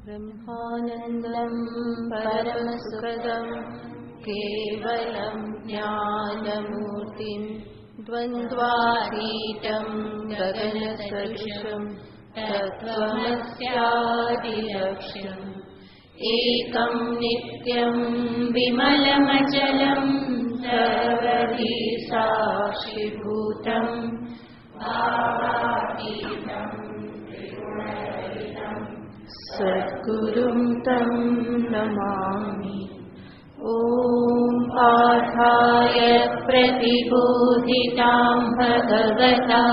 ब्रह्मानन्दं परमसुखदं केवलं ज्ञानमूर्तिं द्वन्द्वातीतं गगनसदृशं तत्त्वमस्यादिलक्ष्यम् एकं नित्यं विमलमचलं सर्वधी साक्षिभूतं भावातीतं त्रिगुणरहितं सद्गुरुं तं नमामि। ॐ पार्थाय प्रतिबोधितां भगवता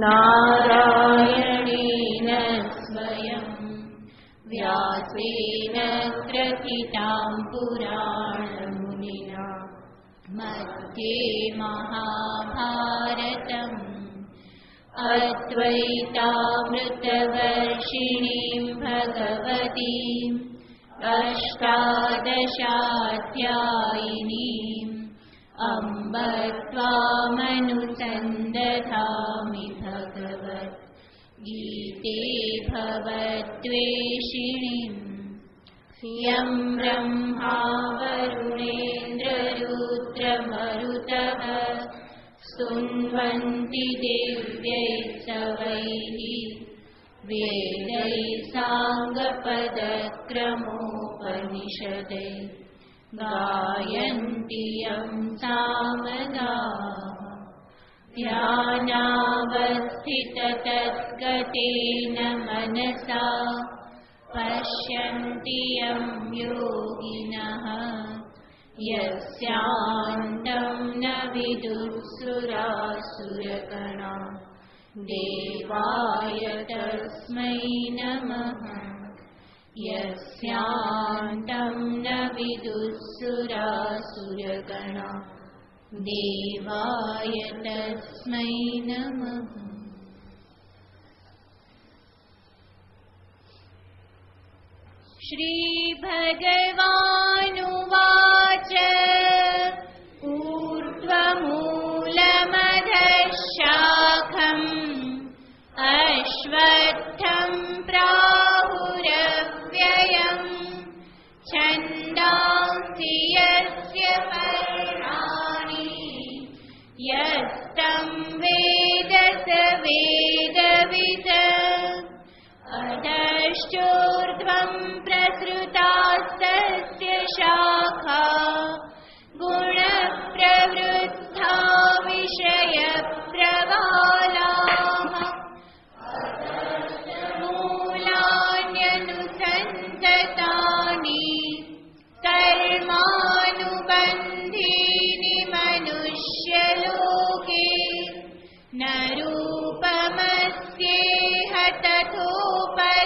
नारायणेन स्वयं व्यासेन ग्रथितां पुराणमुनिना मध्ये महाभारतम् अद्वैतामृतवर्षिणीं भगवतीम् अष्टादशाध्यायिनीम् अम्ब त्वामनुसन्दधामि भगवद्गीते भवद्वेषिणीम् यं ब्रह्मा वरुणेन्द्ररुद्रमरुतः स्तुन्वन्ति दिव्यैस्तवैः वेदैः साङ्गपदक्रमोपनिषदै गायन्ति यं सामगाः ध्यानावस्थिततद्गतेन मनसा पश्यन्ति यं योगिनः यस्यान्तं न विदुःसुरासुरगणा देवाय तस्मै नमः। यस्यान्तं न विदुःसुरासुरगणा देवाय तस्मै नमः। श्रीभगवानुवाच ऊर्ध्वमूलमधः शाखम् अश्वत्थं प्राहुरव्ययम् छन्दांसि यस्य पर्णानि यस्तं वेद स वेदवित् अधश्चोर्ध्वं प्रसृतास्तस्य शाखा गुणप्रवृद्धा विषयप्रवालाः मूलान्यनुसन्ततानि कर्मानुबन्धीनि मनुष्यलोके न रूपमस्येह तथोपलभ्यते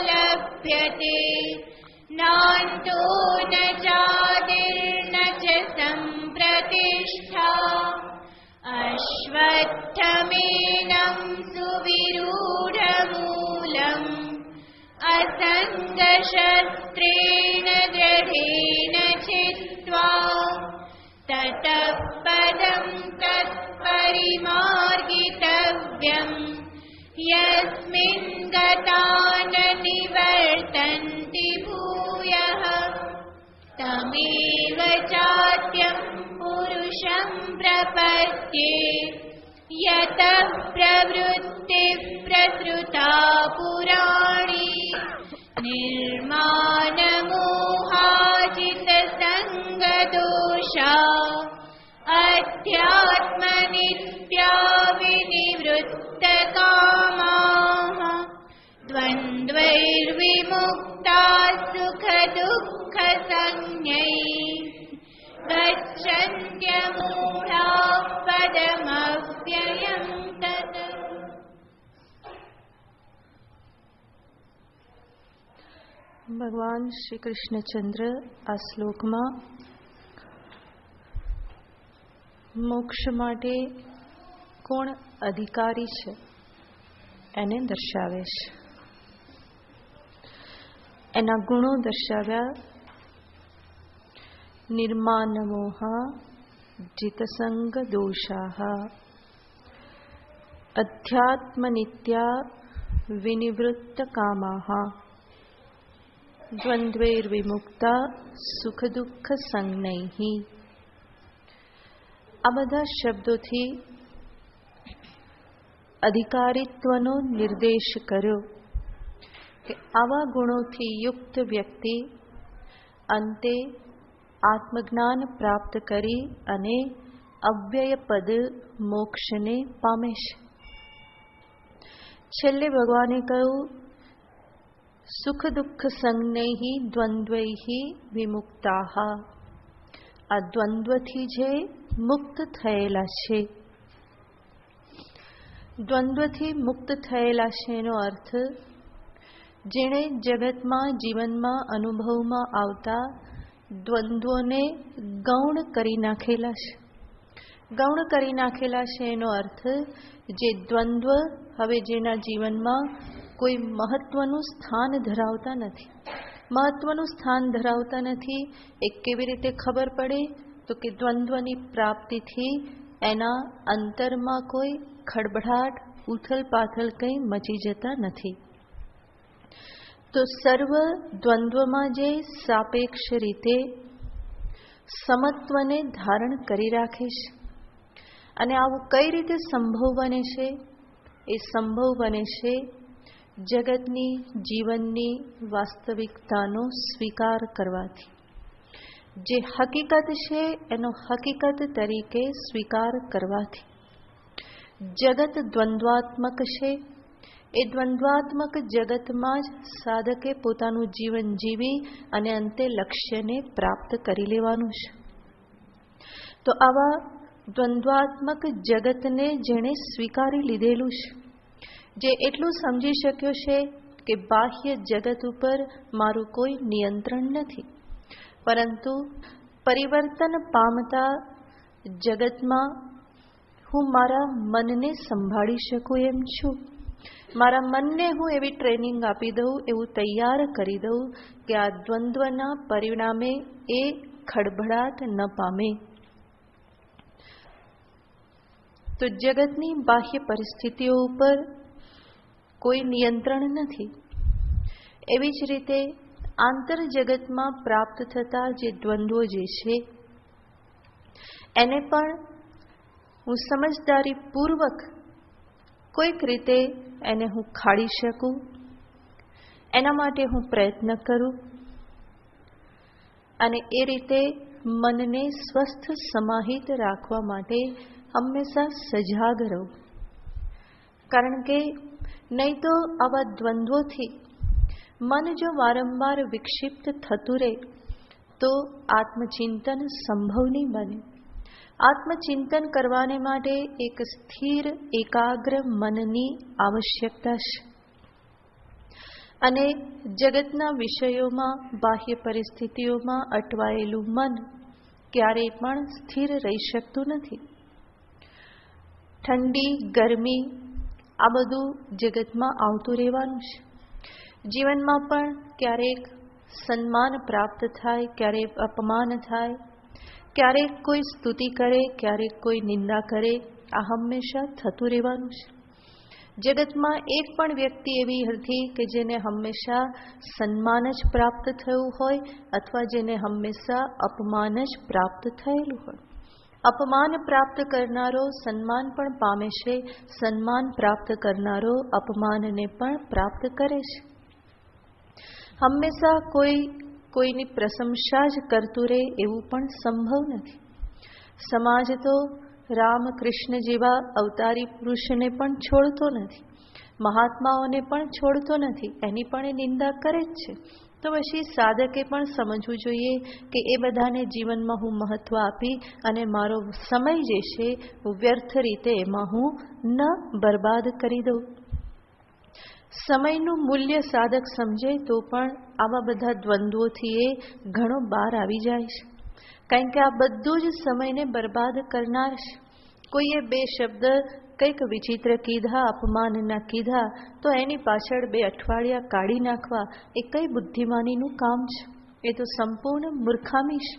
नान्तो न चादिर्न च सम्प्रतिष्ठा अश्वत्थमेनं सुविरूढमूलम् असङ्गशस्त्रेण दृढेन छित्त्वा ततः पदं तत्परिमार्गितव्यम् यस्मिन् गता न निवर्तन्ति भूयः तमेव चाद्यं पुरुषं प्रपद्ये यतः प्रवृत्तिः प्रसृता पुराणी निर्मानमोहाजितसङ्गदोषा अध्यात्मनित्या विनिवृत्तकामाः द्वन्द्वैर्विमुक्ताः सुखदुःखसंज्ञैः गच्छन्त्यमूढाः पदमव्ययं तत्। ભગવાન શ્રી કૃષ્ણચંદ્ર આ શ્લોકમાં મોક્ષ માટે કોણ અધિકારી છે એને દર્શાવે છે. એના ગુણો દર્શાવ્યા. निर्मानमोह जितसंग दोषाः अध्यात्मनित्या વિનિવૃત્તકામાઃ દ્વંદ્વૈર્વિમુક્તા સુખ દુઃખ સંજ્ઞૈઃ. આ બધા શબ્દોથી અધિકારીત્વનો નિર્દેશ કર્યો કે આવા ગુણોથી યુક્ત વ્યક્તિ અંતે આત્મજ્ઞાન પ્રાપ્ત કરી અને અવ્યય પદ મોક્ષને પામે છે. છેલ્લે ભગવાને કહ્યું સુખ દુઃખ સંજ્ઞૈઃ દ્વંદ્વૈઃ વિમુક્તાઃ. આ દ્વંદ્વથી જે મુક્ત થયેલા છે, દ્વંદ્વથી મુક્ત થયેલા છે એનો અર્થ જેણે જગતમાં જીવનમાં અનુભવમાં આવતા દ્વંદ્વોને ગૌણ કરી નાખેલા છે. ગૌણ કરી નાખેલા છે એનો અર્થ જે દ્વંદ્વ હવે જેના જીવનમાં કોઈ મહત્વનું સ્થાન ધરાવતા નથી. મહત્વનું સ્થાન ધરાવતા નથી એ કેવી રીતે ખબર પડે? તો કે દ્વંદ્વની પ્રાપ્તિથી એના અંતરમાં કોઈ ખડબડાટ ઉથલ પાથલ કંઈ મચી જતા નથી. તો સર્વ દ્વંદ્વમાં જે સાપેક્ષ રીતે સમત્વને ધારણ કરી રાખે છે. અને આવું કઈ રીતે સંભવ બને છે? એ સંભવ બને છે જગતની જીવનની વાસ્તવિકતાનો સ્વીકાર કરવાથી. જે હકીકત છે એનો હકીકત તરીકે સ્વીકાર કરવાથી. જગત દ્વંદ્વાત્મક છે. એ દ્વંદ્વાત્મક જગતમાં જ સાધકે પોતાનું જીવન જીવી અને અંતે લક્ષ્યને પ્રાપ્ત કરી લેવાનું છે. તો આવા દ્વંદ્વાત્મક જગતને જેણે સ્વીકારી લીધેલું છે, જે એટલું સમજી શક્યો છે કે બાહ્ય જગત ઉપર મારું કોઈ નિયંત્રણ નથી, પરંતુ પરિવર્તન પામતા જગતમાં હું મારા મનને સંભાળી શકું એમ છું. મારા મનને હું એવી ટ્રેનિંગ આપી દઉં, એવું તૈયાર કરી દઉં કે આ દ્વંદ્વના પરિણામે એ ખડભડાટ ન પામે. તો જગતની બાહ્ય પરિસ્થિતિઓ ઉપર કોઈ નિયંત્રણ નથી. એવી જ રીતે આંતર જગતમાં પ્રાપ્ત થતા જે દ્વંદ્વો જે છે એને પણ હું સમજદારીપૂર્વક કોઈક રીતે એને હું ખાળી શકું, એના માટે હું પ્રયત્ન કરું અને એ રીતે મનને સ્વસ્થ સમાહિત રાખવા માટે હંમેશા સજાગ રહું. કારણ કે નહીં તો આવા દ્વંદ્વોથી મન જો વારંવાર વિક્ષિપ્ત થતું રહે તો આત્મચિંતન સંભવ નહીં બને. આત્મચિંતન કરવાને માટે એક સ્થિર એકાગ્ર મનની આવશ્યકતા છે. અને જગતના વિષયોમાં બાહ્ય પરિસ્થિતિઓમાં અટવાયેલું મન ક્યારેય પણ સ્થિર રહી શકતું નથી. ઠંડી, ગરમી આ બધું જગતમાં આવતું રહેવાનું છે. જીવનમાં પણ ક્યારેક સન્માન પ્રાપ્ત થાય, ક્યારેક અપમાન થાય, ક્યારેક કોઈ સ્તુતિ કરે, ક્યારેક કોઈ નિંદા કરે. આ હંમેશા થતું રહેવાનું છે. જગતમાં એક પણ વ્યક્તિ એવી હતી કે જેને હંમેશા સન્માન જ પ્રાપ્ત થયું હોય અથવા જેને હંમેશા અપમાન જ પ્રાપ્ત થયેલું હોય. અપમાન પ્રાપ્ત કરનારો સન્માન પણ પામે છે, સન્માન પ્રાપ્ત કરનારો અપમાનને પણ પ્રાપ્ત કરે છે. હંમેશા કોઈની પ્રશંસા જ કરતું રહે એવું પણ સંભવ નથી. સમાજ તો રામકૃષ્ણ જેવા અવતારી પુરુષને પણ છોડતો નથી, મહાત્માઓને પણ છોડતો નથી, એની પણ નિંદા કરે જ છે. તો પછી સાધકે પણ સમજવું જોઈએ કે એ બધાને જીવનમાં હું મહત્વ આપી અને મારો સમય જે છે વ્યર્થ રીતે એમાં હું ન બરબાદ કરી દઉં. સમયનું મૂલ્ય સાધક સમજે તો પણ આવા બધા દ્વંદ્વોથી એ ઘણો બહાર આવી જાય છે. કારણ કે આ બધું જ સમયને બરબાદ કરનાર છે. કોઈએ બે શબ્દ કંઈક વિચિત્ર કીધા, અપમાનના કીધા, તો એની પાછળ 2 અઠવાડિયા કાઢી નાખવા એ કઈ બુદ્ધિમાનીનું કામ છે? એ તો સંપૂર્ણ મૂર્ખામી છે.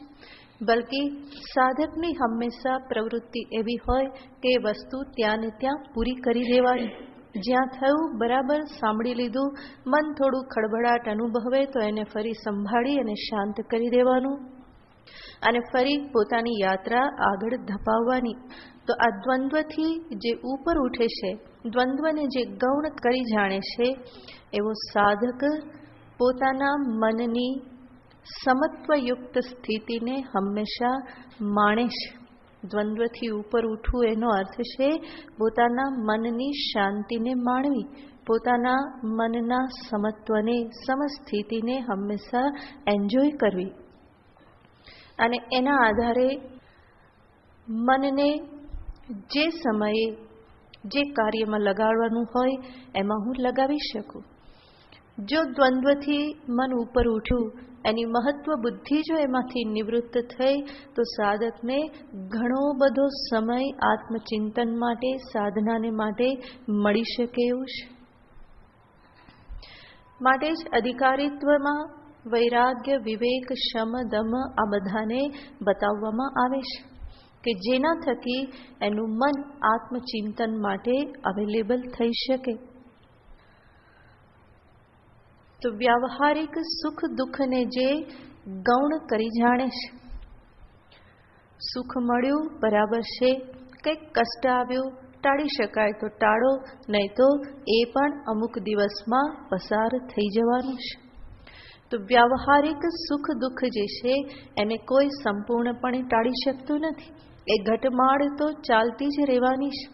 બલકી સાધકની હંમેશા પ્રવૃત્તિ એવી હોય કે એ વસ્તુ ત્યાં ને ત્યાં પૂરી કરી દેવાની. જ્યાં થયું બરાબર સાંભળી લીધું, મન થોડું ખળભળાટ અનુભવે તો એને ફરી સંભાળી અને શાંત કરી દેવાનું અને ફરી પોતાની યાત્રા આગળ ધપાવવાની. તો આ દ્વંદ્વથી જે ઉપર ઉઠે છે, દ્વંદ્વને જે ગૌણ કરી જાણે છે, એવો સાધક પોતાના મનની સમત્વયુક્ત સ્થિતિને હંમેશા માણે છે. દ્વંદ્વથી ઉપર ઉઠવું એનો અર્થ છે પોતાના મનની શાંતિને માણવી, પોતાના મનના સમત્વને, સમસ્થિતિને હંમેશા એન્જોય કરવી અને એના આધારે મનને જે સમયે જે કાર્યમાં લગાડવાનું હોય એમાં હું લગાવી શકું. જો દ્વંદ્વથી મન ઉપર ઉઠ્યું, એની મહત્વ બુદ્ધિ જો એમાંથી નિવૃત્ત થઈ, તો સાધકને ઘણો બધો સમય આત્મચિંતન માટે, સાધનાને માટે મળી શકે એવું છે. માટે જ અધિકારીત્વમાં વૈરાગ્ય, વિવેક, શમ, દમ આ બધાને બતાવવામાં આવે છે કે જેના થકી એનું મન આત્મચિંતન માટે અવેલેબલ થઈ શકે. તો વ્યાવહારિક સુખ દુઃખને જે ગૌણ કરી જાણે છે, સુખ મળ્યું બરાબર છે, કંઈક કષ્ટ આવ્યું ટાળી શકાય તો ટાળો, નહીં તો એ પણ અમુક દિવસમાં પસાર થઈ જવાનું છે. તો વ્યાવહારિક સુખ દુઃખ જે છે એને કોઈ સંપૂર્ણપણે ટાળી શકતું નથી. એ ઘટમાળ તો ચાલતી જ રહેવાની છે.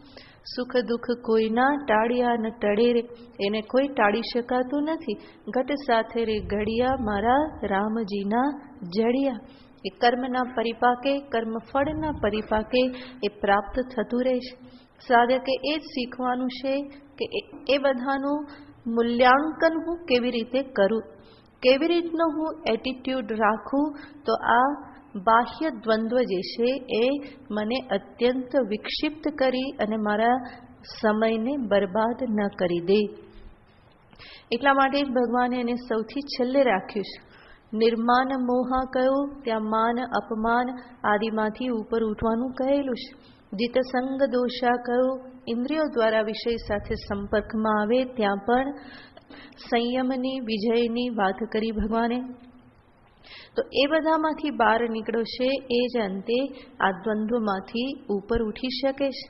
સુખ દુઃખ કોઈના ટાળ્યા ન ટળે રે, એને કોઈ ટાળી શકાતું નથી. ઘટ સાથે રે ઘડિયા મારા રામજીના જડિયા. એ કર્મના પરિપાકે, કર્મફળના પરિપાકે એ પ્રાપ્ત થતું રહેશે. સાધકે એ જ શીખવાનું છે કે એ બધાનું મૂલ્યાંકન હું કેવી રીતે કરું, કેવી રીતનો હું એટીટ્યુડ રાખું તો આ બાહ્ય દ્વંદ્વ જે છે એ મને અત્યંત વિક્ષિપ્ત કરી અને મારા સમયને બરબાદ ન કરી દે. એટલા માટે જ ભગવાને એને સૌથી છેલ્લે રાખ્યું છે. નિર્માન મોહ કહ્યું, ત્યાં માન અપમાન આદિમાંથી ઉપર ઉઠવાનું કહેલું છે. જીતસંગ દોષા કહ્યું, ઇન્દ્રિયો દ્વારા વિષય સાથે સંપર્કમાં આવે ત્યાં પણ સંયમની, વિજયની વાત કરી ભગવાને. તો એ બધામાંથી બહાર નીકળો છે એ જ અંતે આ દ્વંદ્વમાંથી ઉપર ઉઠી શકે છે.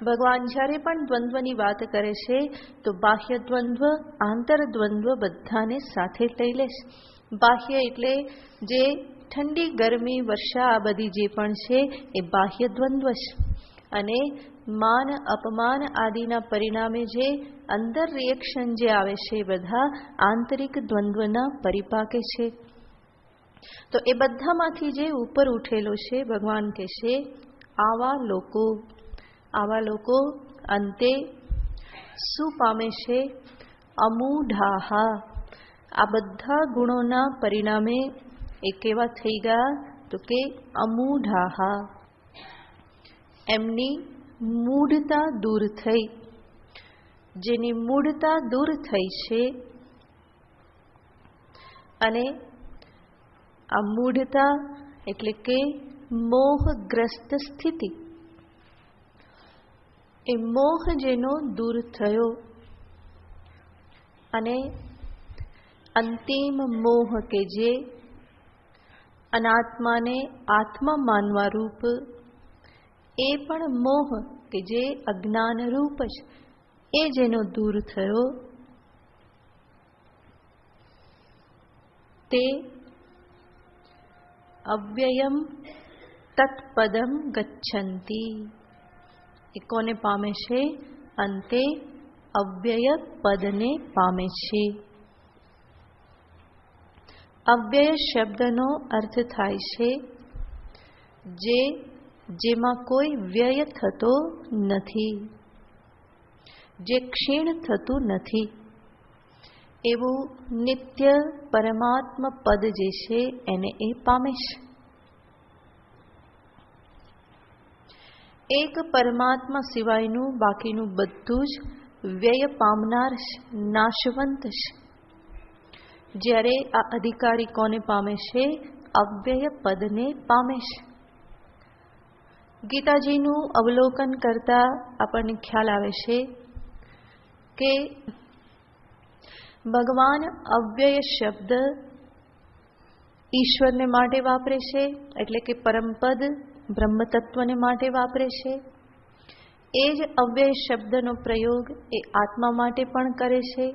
ભગવાન જ્યારે પણ દ્વંદ્વની વાત કરે છે તો બાહ્ય દ્વંદ્વ, આંતર દ્વંદ્વ બધાને સાથે લઈ લે છે. બાહ્ય એટલે જે ઠંડી, ગરમી, વર્ષા આ બધી જે પણ છે એ બાહ્ય દ્વંદ્વ છે. અને માન અપમાન આદિના પરિણામે જે અંદર રિએક્શન જે આવે છે એ બધા આંતરિક દ્વંદ્વના પરિપાકે છે. તો એ બધામાંથી જે ઉપર ઉઠેલો છે, ભગવાન કહે છે આવા લોકો અંતે શું પામે છે? અમૂઢાહા. આ બધા ગુણોના પરિણામે એ કેવા થઈ ગયા તો કે અમૂઢાહા. એમની મૂઢતા દૂર થઈ. જેની મૂઢતા દૂર થઈ છે અને આ મૂઢતા એટલે કે મોહગ્રસ્ત સ્થિતિ, એ મોહ જેનો દૂર થયો અને અંતિમ મોહ કે જે અનાત્માને આત્મા માનવા રૂપ, એ પણ મોહ કે જે અજ્ઞાન રૂપ છે, એ જેનો દૂર થયો તે અવ્યયમ તત્પદમ ગચ્છન્તિ. એ કોને પામે છે? અંતે અવ્યય પદને પામે છે. અવ્યય શબ્દનો અર્થ થાય છે જેમાં કોઈ વ્યય થતો નથી, જે ક્ષીણ થતું નથી, એવું નિત્ય પરમાત્મ પદ જે છે એને એ પામે છે. એક પરમાત્મા સિવાયનું બાકીનું બધું જ વ્યય પામનાર છે, નાશવંત છે. જ્યારે આ અધિકારી કોને પામે છે? અવ્યય પદને પામે છે. ગીતાજીનું અવલોકન કરતા આપણને ખ્યાલ આવે છે કે ભગવાન અવ્યય શબ્દ ઈશ્વરને માટે વાપરે છે, એટલે કે પરમપદ બ્રહ્મ તત્વને માટે વાપરે છે. એ જ અવ્યય શબ્દનો પ્રયોગ એ આત્મા માટે પણ કરે છે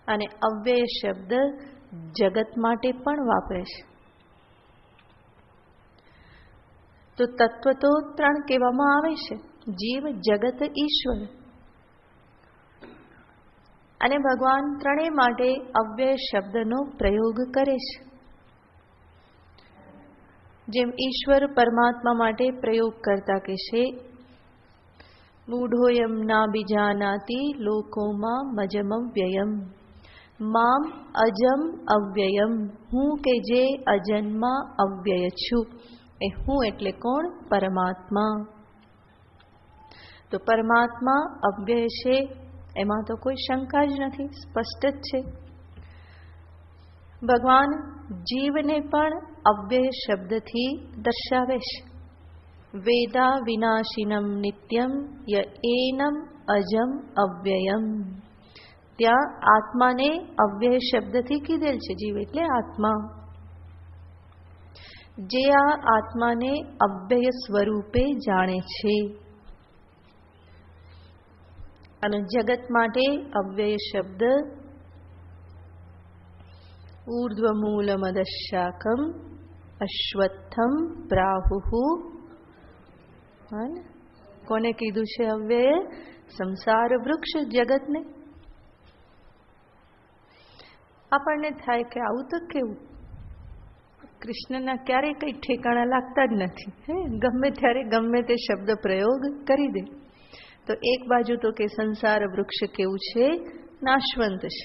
અને અવ્યય શબ્દ જગત માટે પણ વાપરે છે. તો તત્વ તો 3 કહેવામાં આવે છે: જીવ, જગત, ઈશ્વર. અને ભગવાન ત્રણેય માટે અવ્યય શબ્દનો પ્રયોગ કરે છે. જેમ ઈશ્વર પરમાત્મા માટે પ્રયોગ કરતા કે છે, મૂઢોયમ ના બીજાનાતિ લોકોમાં મજમ વ્યયમ મામ અજમ અવ્યયમ. હું કે જે અજન્મા અવ્યય છું. એ હું એટલે કોણ? પરમાત્મા. તો પરમાત્મા અવ્યય છે, એમાં તો કોઈ શંકા જ નથી, સ્પષ્ટ જ છે. ભગવાન જીવને પણ અવ્યય શબ્દથી દર્શાવે છે. વેદા વિનાશિનમ નિત્યમ ય એનમ અજમ અવ્યયમ. ત્યાં આત્માને અવ્યય શબ્દથી કીધેલ છે. જીવ એટલે આત્મા. જે આ આત્માને અવ્યય સ્વરૂપે જાણે છે. અને જગત માટે અવ્યય શબ્દ ઊર્ધ્વમૂલમદશાકમ અશ્વત્થમ પ્રાહુઃ. કોને કીધું છે અવ્યય? સંસાર વૃક્ષ જગતને. આપણને થાય કે આવું તો કેવું? કૃષ્ણના ક્યારેય કંઈ ઠેકાણા લાગતા જ નથી. ગમે ત્યારે ગમે તે શબ્દ પ્રયોગ કરી દે. તો એક બાજુ તો કે સંસાર વૃક્ષ કેવું છે? નાશવંત છે.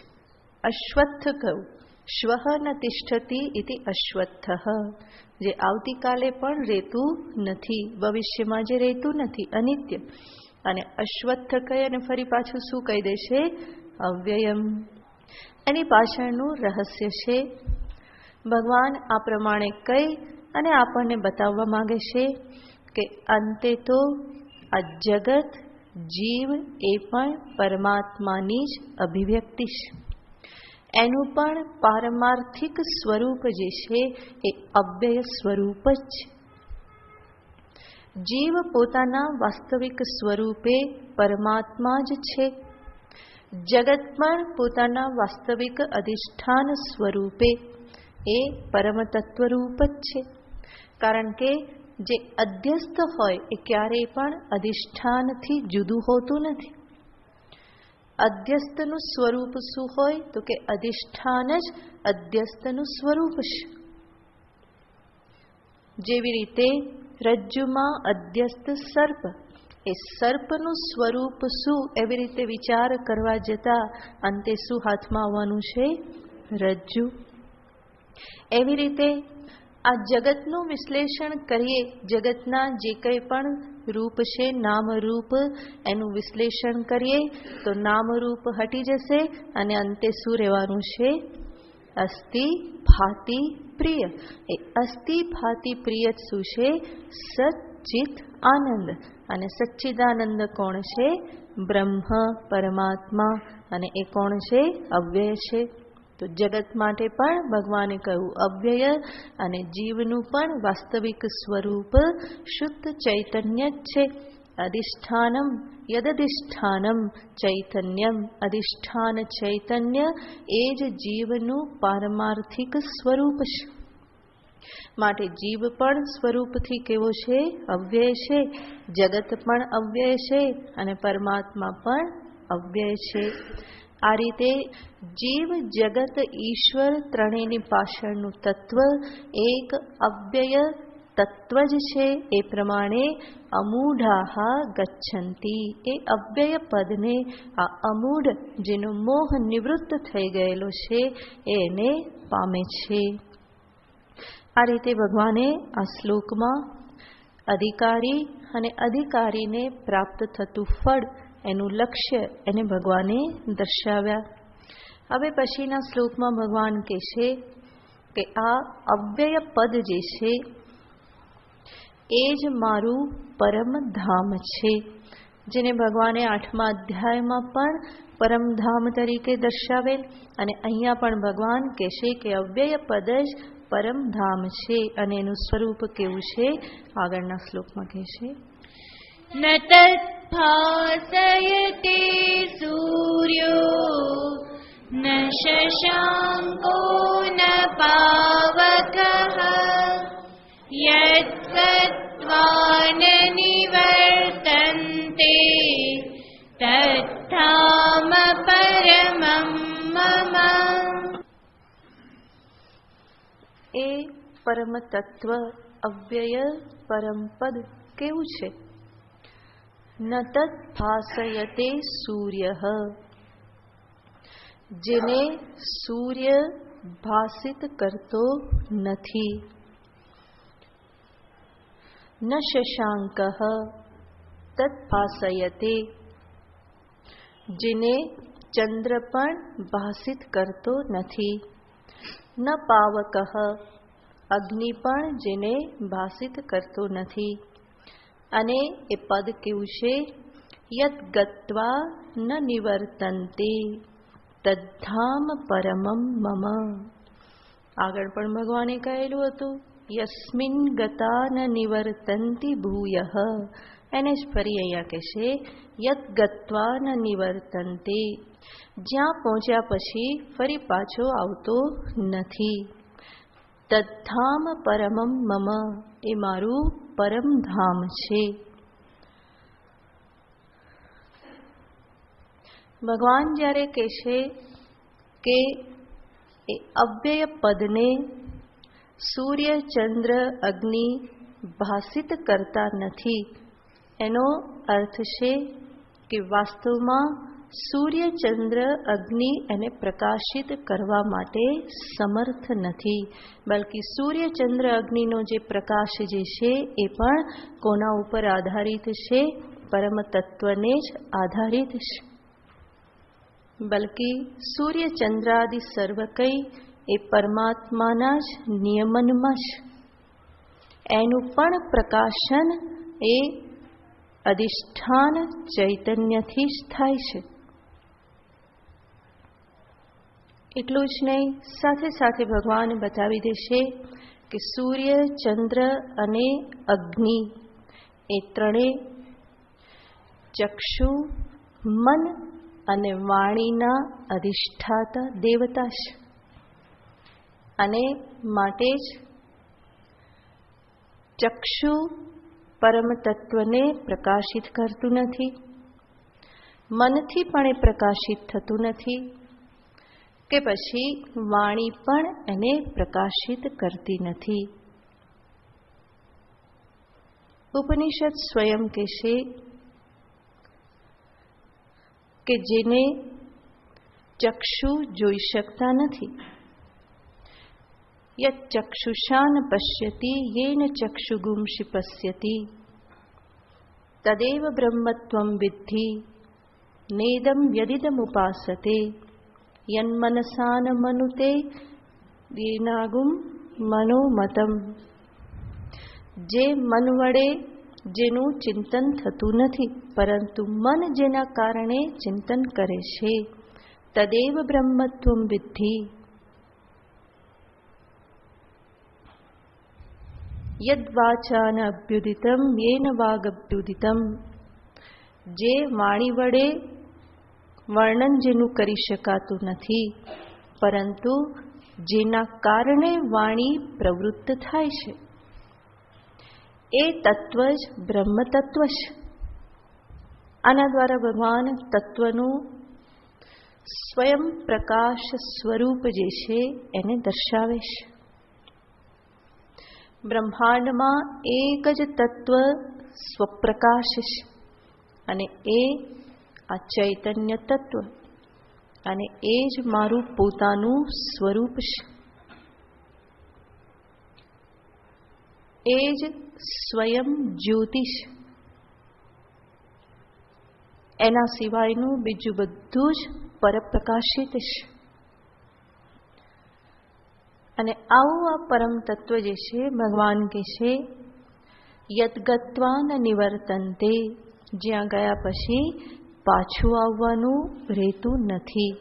અશ્વત્થ કહું, શ્વઃ ન તિષ્ઠતિ ઇતિ અશ્વત્થઃ. જે આવતીકાલે પણ રહેતું નથી, ભવિષ્યમાં જે રહેતું નથી, અનિત્ય. અને અશ્વત્થ કહે અને ફરી પાછું શું કહી દેશે? અવ્યયમ. એની પાછળનું રહસ્ય છે. ભગવાન આ પ્રમાણે કહી અને આપણને બતાવવા માંગે છે કે અંતે તો આ જગત, જીવ એ પણ પરમાત્માની જ અભિવ્યક્તિ છે. એનું પણ પારમાર્થિક સ્વરૂપ જે છે એ અવ્યય સ્વરૂપ જ છે. જીવ પોતાના વાસ્તવિક સ્વરૂપે પરમાત્મા જ છે. જગત પણ પોતાના વાસ્તવિક અધિષ્ઠાન સ્વરૂપે એ પરમ તત્વરૂપ જ છે. કારણ કે જે અધ્યસ્થ હોય એ ક્યારેય પણ અધિષ્ઠાનથી જુદું હોતું નથી. અધ્યસ્તનું સ્વરૂપ શું હોય? તો કે અધિષ્ઠાન જ અધ્યસ્તનું સ્વરૂપ છે. જેવી રીતે રજ્જુમાં અધ્યસ્ત સર્પ, એ સર્પનું સ્વરૂપ શું? એવી રીતે વિચાર કરવા જતા અંતે શું હાથમાં આવવાનું છે? રજ્જુ. એવી રીતે આ જગતનું વિશ્લેષણ કરીએ, જગતના જે કંઈ પણ રૂપ છે, નામરૂપ, એનું વિશ્લેષણ કરીએ તો નામરૂપ હટી જશે અને અંતે શું રહેવાનું છે? અસ્થિ ભાતિ પ્રિય. એ અસ્થિ ભાતિ પ્રિય શું છે? સચ્ચિત આનંદ. અને સચ્ચિદાનંદ કોણ છે? બ્રહ્મ, પરમાત્મા. અને એ કોણ છે? અવ્યય છે. તો જગત માટે પણ ભગવાને કહ્યું અવ્યય, અને જીવનું પણ વાસ્તવિક સ્વરૂપ શુદ્ધ ચૈતન્ય જ છે. અધિષ્ઠાનમ યદધિષ્ઠાનમ ચૈતન્યમ. અધિષ્ઠાન ચૈતન્ય એ જ જીવનું પારમાર્થિક સ્વરૂપ છે. માટે જીવ પણ સ્વરૂપથી કેવો છે? અવ્યય છે. જગત પણ અવ્યય છે અને પરમાત્મા પણ અવ્યય છે. આ રીતે જીવ, જગત, ઈશ્વર ત્રણેયની પાછળનું તત્વ એક અવ્યય તત્વ જ છે. એ પ્રમાણે અમૂઢાહા ગચ્છન્તિ. એ અવ્યય પદને, આ અમૂઢ જેનો મોહ નિવૃત્ત થઈ ગયેલો છે, એને પામે છે. આ રીતે ભગવાને આ શ્લોકમાં અધિકારી અને અધિકારીને પ્રાપ્ત થતું ફળ, એનું લક્ષ્ય એને ભગવાને દર્શાવ્યા. હવે પછીના શ્લોકમાં ભગવાન કહે છે કે આ અવ્યય પદ જે છે એ જ મારું પરમ ધામ છે. જેને ભગવાને 8મા અધ્યાયમાં પણ પરમધામ તરીકે દર્શાવેલ, અને અહીંયા પણ ભગવાન કહેશે કે અવ્યય પદ જ પરમધામ છે, અને એનું સ્વરૂપ કેવું છે આગળના શ્લોકમાં કહેશે. ન તત્ભાસયતે સૂર્યો ન શશાંકો ન પાવકઃ યદ્ગત્વા ન નિવર્તન્તે તદ્ધામ પરમં મમ. એ પરમ તત્વ અવ્યય પરમપદ કેવું છે? ન તત્ ભાસયતે સૂર્ય, જેને સૂર્ય ભાસિત કરતો નથી. ન શશાંક તત્ ભાસયતે, જેને ચંદ્ર પણ ભાસિત કરતો નથી. ન પાવક, અગ્નિ પણ જેને ભાસિત કરતો નથી. અને એ પદ કેવું છે? યદ ગત્વા ન નિવર્તન્તે તદ્ધામ પરમમ મમ. આગળ પણ ભગવાને કહેલું હતું યસ્મિન ગતા ન નિવર્તન્તિ ભૂયઃ, એને જ ફરી અહીંયા કહેશે યદ ગત્વા ન નિવર્તન્તે, જ્યાં પહોંચ્યા પછી ફરી પાછો આવતો નથી. તદ્ધામ પરમમ મમ, એ મારું પરમધામ છે. ભગવાન જ્યારે કહેશે કે એ અવ્યય પદને સૂર્ય ચંદ્ર અગ્નિ ભાસિત કરતા નથી, એનો અર્થ છે કે વાસ્તવમાં સૂર્ય ચંદ્ર અગ્નિ એને પ્રકાશિત કરવા માટે સમર્થ નથી, બલ્કિ સૂર્ય ચંદ્ર અગ્નિનો જે પ્રકાશ જે છે એ પણ કોના ઉપર આધારિત છે? પરમ તત્વને જ આધારિત છે. બલ્કિ સૂર્ય ચંદ્રાદિ સર્વ કંઈ એ પરમાત્માના જ નિયમનમાં છે. એનું પણ પ્રકાશન એ અધિષ્ઠાન ચૈતન્યથી જ થાય છે. એટલું જ નહીં, સાથે સાથે ભગવાન બતાવી દેશે કે સૂર્ય ચંદ્ર અને અગ્નિ એ ત્રણેય ચક્ષુ મન અને વાણીના અધિષ્ઠાતા દેવતા છે, અને માટે જ ચક્ષુ પરમ તત્વને પ્રકાશિત કરતું નથી, મનથી પણ એ પ્રકાશિત થતું નથી, કે પછી વાણી પણ એને પ્રકાશિત કરતી નથી. ઉપનિષદ સ્વયં કહેશે કે જેને ચક્ષુ જોઈ શકતા નથી, યત ચક્ષુષા ન પશ્યતિ યેન ચક્ષુગુંષિ પશ્યતિ તદેવ બ્રહ્મત્વં વિદ્ધિ નેદં વ્યદિદમુપાસતે યન્મનસા ન મનુતે દીનાગુમ મનોમતમ. જે મન વડે જેનું ચિંતન થતું નથી, પરંતુ મન જેના કારણે ચિંતન કરે છે, તદેવ બ્રહ્મત્વં વિદ્ધિ. યદ વાચા ન અભ્યુદિતમ યેન વાગભ્યુદિતમ. જે વાણી વડે વર્ણન જેનું કરી શકાતું નથી, પરંતુ જેના કારણે વાણી પ્રવૃત્ત થાય છે, એ તત્વ જ બ્રહ્મ તત્વ છે. આના દ્વારા ભગવાન તત્વનું સ્વયં પ્રકાશ સ્વરૂપ જે છે એને દર્શાવે છે. બ્રહ્માંડમાં એક જ તત્વ સ્વપ્રકાશ છે, અને એ આ ચૈતન્ય તત્વ, અને એ જ મારું પોતાનું સ્વરૂપ છે. એ જ સ્વયં જ્યોતિ છે. એના સિવાયનું બીજું બધું જ પરપ્રકાશિત છે. અને આવું આ પરમ તત્વ જે છે, ભગવાન કહે છે યદ ગત્વા ન નિવર્તન્તે, જ્યાં ગયા પછી પાછું આવવાનું રહેતું નથી.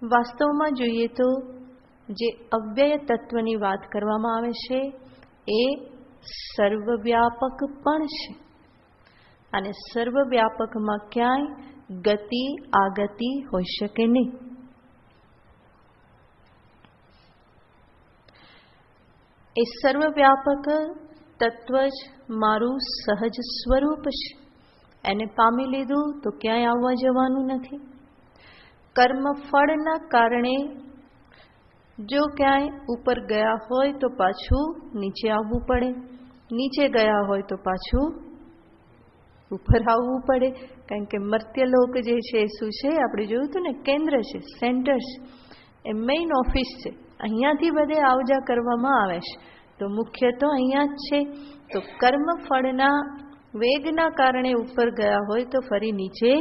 વાસ્તવમાં જોઈએ તો જે અવ્યય તત્વની વાત કરવામાં આવે છે એ સર્વવ્યાપક પણ છે, અને સર્વવ્યાપકમાં ક્યાંય ગતિ આગતિ હોઈ શકે નહીં. એ સર્વવ્યાપક તત્વ જ મારું સહજ સ્વરૂપ છે. એને પામી લીધું તો ક્યાંય આવવા જવાનું નથી. કર્મફળના કારણે જો ક્યાંય ઉપર ગયા હોય તો પાછું નીચે આવવું પડે, નીચે ગયા હોય તો પાછું ઉપર આવવું પડે. કારણ કે મર્ત્યલોક જે છે એ શું છે, આપણે જોયું હતું ને, કેન્દ્ર છે, સેન્ટર છે, એ મેઇન ઓફિસ છે. અહીંયાથી બધે આવજા કરવામાં આવે છે, તો મુખ્ય તો અહીંયા જ છે. તો કર્મફળના વેગના કારણે ઉપર ગયા હોય તો ફરી નીચે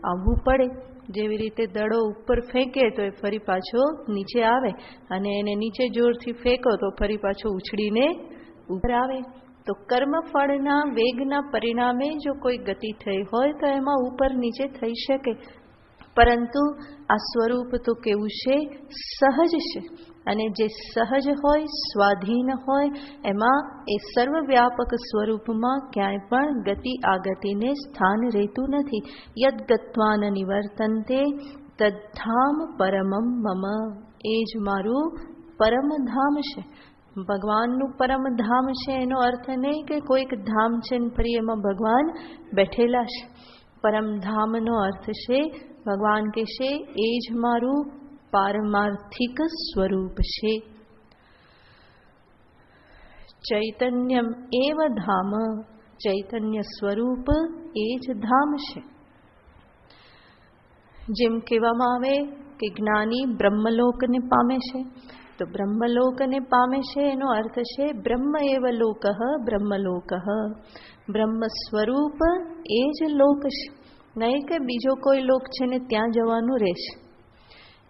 આવવું પડે. જેવી રીતે દડો ઉપર ફેંકે તો એ ફરી પાછો નીચે આવે, અને એને નીચે જોરથી ફેંકો તો ફરી પાછો ઉછળીને ઉપર આવે. તો કર્મફળના વેગના પરિણામે જો કોઈ ગતિ થઈ હોય તો એમાં ઉપર નીચે થઈ શકે, પરંતુ આ સ્વરૂપ તો કેવું છે, સહજ છે. અને જે સહજ હોય, સ્વાધીન હોય, એમાં એ સર્વવ્યાપક સ્વરૂપમાં ક્યાંય પણ ગતિ આગતિને સ્થાન રહેતું નથી. યદ ગત્વાન નિવર્તન્તે તદ્ધામ પરમમ મમ. એ જ મારું પરમધામ છે. ભગવાનનું પરમધામ છે એનો અર્થ નહીં કે કોઈક ધામ છે ને ફરી એમાં ભગવાન બેઠેલા છે. પરમધામનો અર્થ છે ભગવાન કહેશે એ જ મારું પારમાર્થિક સ્વરૂપ છે. ચૈતન્યમ એવ ધામ. ચૈતન્ય સ્વરૂપ એ જ ધામ છે. જેમ કહેવામાં આવે કે જ્ઞાની બ્રહ્મલોકને પામે છે, તો બ્રહ્મલોકને પામે છે એનો અર્થ છે બ્રહ્મ એવ લોકઃ બ્રહ્મલોકઃ. બ્રહ્મ સ્વરૂપ એ જ લોક છે, નહીં કે બીજો કોઈ લોક છે ને ત્યાં જવાનું રહેશે.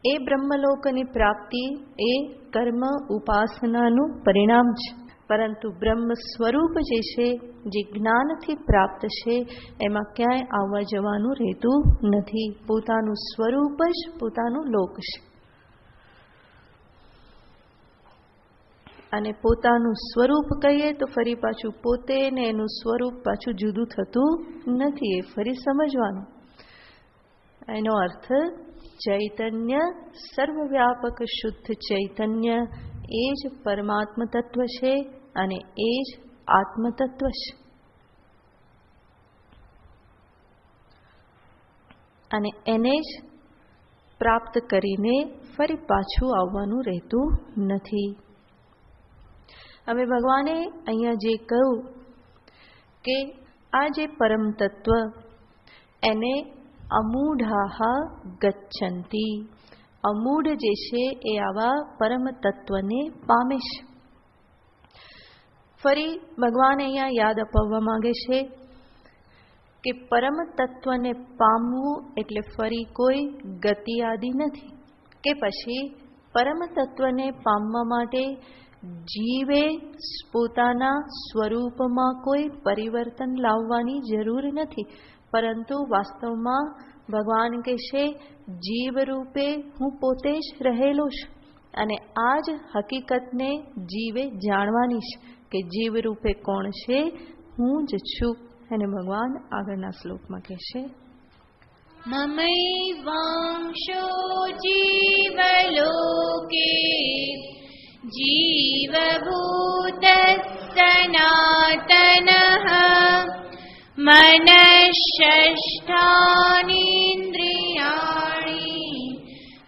એ બ્રહ્મલોકની પ્રાપ્તિ એ કર્મ ઉપાસનાનું પરિણામ છે. પરંતુ બ્રહ્મ સ્વરૂપ જે છે, જે જ્ઞાનથી પ્રાપ્ત છે, એમાં ક્યાંય આવવા જવાનું રહેતું નથી. પોતાનું સ્વરૂપ જ પોતાનું લોક છે. અને પોતાનું સ્વરૂપ કહીએ તો ફરી પાછું પોતે ને એનું સ્વરૂપ પાછું જુદું થતું નથી. એ ફરી સમજવાનું. એનો અર્થ ચૈતન્ય, સર્વવ્યાપક શુદ્ધ ચૈતન્ય એ જ પરમાત્મ તત્વ છે, અને એ જ આત્મ તત્વ છે. અને એને જ પ્રાપ્ત કરીને ફરી પાછું આવવાનું રહેતું નથી. હવે ભગવાને અહીંયા જે કહ્યું કે આ જે પરમ તત્વ એને અમૂઢાહ ગચ્છન્તિ. અમૂઢ જે છે એ આવા પરમ તત્વને પામે છે. ફરી ભગવાન અહીંયા યાદ અપાવવા માંગે છે કે પરમ તત્વને પામવું એટલે ફરી કોઈ ગતિ આદિ નથી, કે પછી પરમ તત્વને પામવા માટે જીવે પોતાના સ્વરૂપમાં કોઈ પરિવર્તન લાવવાની જરૂર નથી. પરંતુ વાસ્તવમાં ભગવાન કહેશે જીવ રૂપે હું પોતે જ રહેલો છું, અને આ જ હકીકતને જીવે જાણવાની છે કે જીવ રૂપે કોણ છે, હું જ છું. અને ભગવાન આગળના શ્લોકમાં કહેશે મમૈવાંશો જીવલોકે જીવભૂત સનાતનઃ મનઃષષ્ઠાનીન્દ્રિયાણિ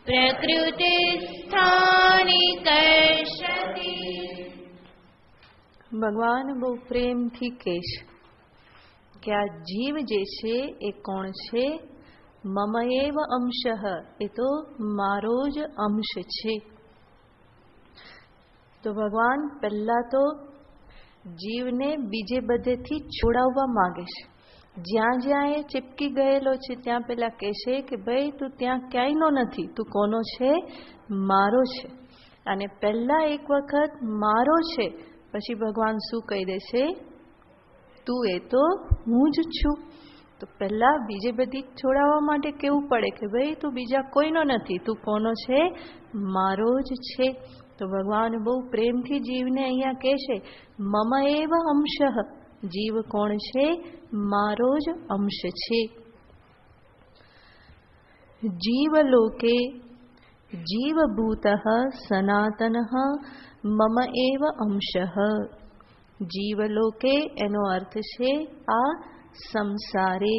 પ્રકૃતિસ્થાનિ કર્ષતિ. ભગવાન બહુ પ્રેમથી કહેશે કે આ જીવ જે છે એ કોણ છે, મમ એવ અંશઃ, એ તો મારો જ અંશ છે. તો ભગવાન પહેલા તો જીવને બીજે બધેથી છોડાવવા માંગે છે. જ્યાં જ્યાં એ ચીપકી ગયેલો છે ત્યાં પેલા કહેશે કે ભાઈ તું ત્યાં ક્યાંયનો નથી, તું કોનો છે, મારો છે. અને પહેલા એક વખત મારો છે, પછી ભગવાન શું કહી દેશે, તું એ તો હું જ છું. તો પહેલા બીજે બધી છોડાવવા માટે કેવું પડે કે ભાઈ તું બીજા કોઈનો નથી, તું કોનો છે? મારો જ છે. તો ભગવાન બહુ પ્રેમથી જીવને અહીંયા કહે છે મમ એવ અંશઃ. જીવ કોણ છે? મારો જ અંશ છે. જીવલોકે જીવભૂતઃ સનાતનઃ મમ એવ અંશઃ. જીવલોકે એનો અર્થ છે આ સંસારે.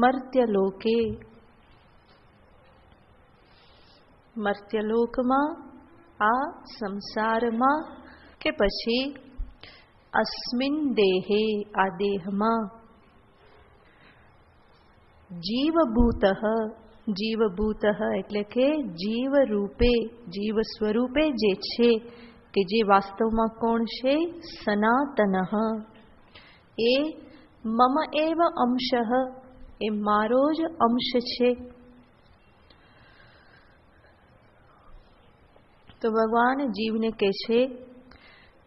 મર્ત્યલોકે, મર્ત્યલોકમાં, આ સંસારમાં, કે પછી અસ્મિન દેહે, આ દેહમાં. જીવભૂતઃ, જીવભૂતઃ એટલે કે જીવ રૂપે, જીવ સ્વરૂપે જે છે, કે જે વાસ્તવમાં કોણ છે? સનાતનઃ. એ મમ એવ અંશઃ, એ મારો જ અંશ છે. તો ભગવાન જીવને કહે છે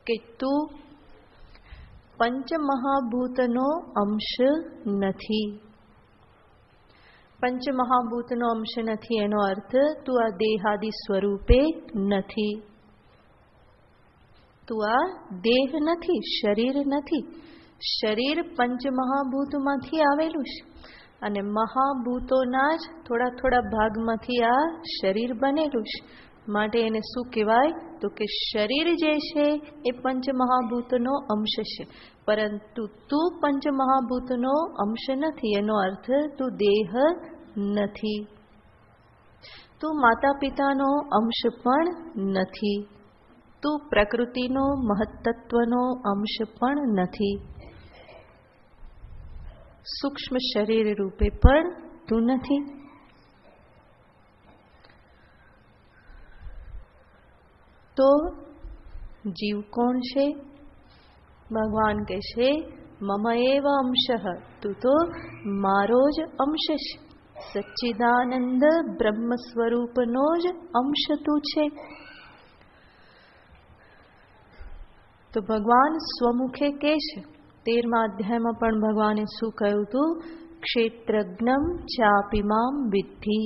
કે તું પંચમહાભૂતનો અંશ નથી. પંચમહાભૂતનો અંશ નથી એનો અર્થ તું આ દેહાદિ સ્વરૂપે નથી. તું આ દેહ નથી, શરીર નથી. શરીર પંચમહાભૂતમાંથી આવેલું છે અને મહાભૂતોના જ થોડા થોડા ભાગમાંથી આ શરીર બનેલું છે. માટે એને શું કહેવાય? તો કે શરીર જે છે એ પંચમહાભૂતનો અંશ છે, પરંતુ તું પંચમહાભૂતનો અંશ નથી. એનો અર્થ તું દેહ નથી. તું માતા પિતાનો અંશ પણ નથી. તું પ્રકૃતિનો મહત્તત્વનો અંશ પણ નથી. સૂક્ષ્મ શરીર રૂપે પણ તું નથી. તો જીવ કોણ છે? ભગવાન કહે છે મમ એવ અંશઃ. તું તો મારો જ અંશ છે. સચ્ચિદાનંદ બ્રહ્મ સ્વરૂપનો જ અંશ તું છે. તો ભગવાન સ્વમુખે કહે છે, 13મા અધ્યાયમાં પણ ભગવાને શું કહ્યું હતું? ક્ષેત્રજ્ઞમ ચાપિમામ વિદ્ધિ.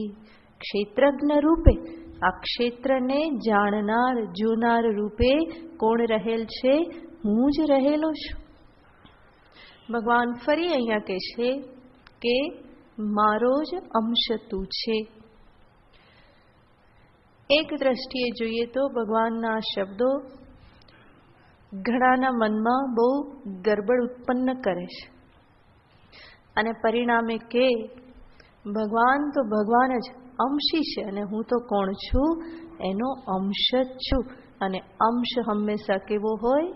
ક્ષેત્રજ્ઞ રૂપે, આ ક્ષેત્રને જાણનાર, જોનાર રૂપે કોણ રહેલ છે? હું જ રહેલો છું. ભગવાન ફરી અહીંયા કહે છે કે મારો જ અંશ તું છે. એક દ્રષ્ટિએ જોઈએ તો ભગવાનના શબ્દો ઘણાના મનમાં બહુ ગરબડ ઉત્પન્ન કરે છે અને પરિણામે કે ભગવાન તો ભગવાન જ અંશી છે અને હું તો કોણ છું? એનો અંશ જ છું. અને અંશ હંમેશા કેવો હોય?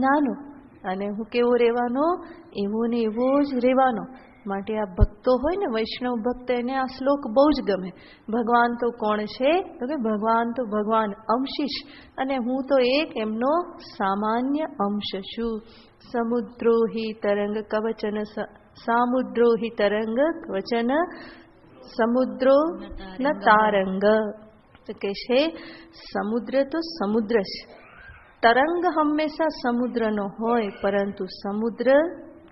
નાનો. અને હું કેવો રહેવાનો? એવો ને એવો જ રહેવાનો. માટે આ ભક્તો હોય ને, વૈષ્ણવ ભક્ત, એને આ શ્લોક બહુ જ ગમે. ભગવાન તો કોણ છે? તો કે ભગવાન તો ભગવાન અંશીશ અને હું તો એક એમનો સામાન્ય અંશ છું. સમુદ્રો હિ તરંગ કવચન, સામુદ્રો હિ તરંગ કવચન, સમુદ્રો ન તારંગ. તો કે છે સમુદ્ર તો સમુદ્ર છે. તરંગ હંમેશા સમુદ્રનો હોય, પરંતુ સમુદ્ર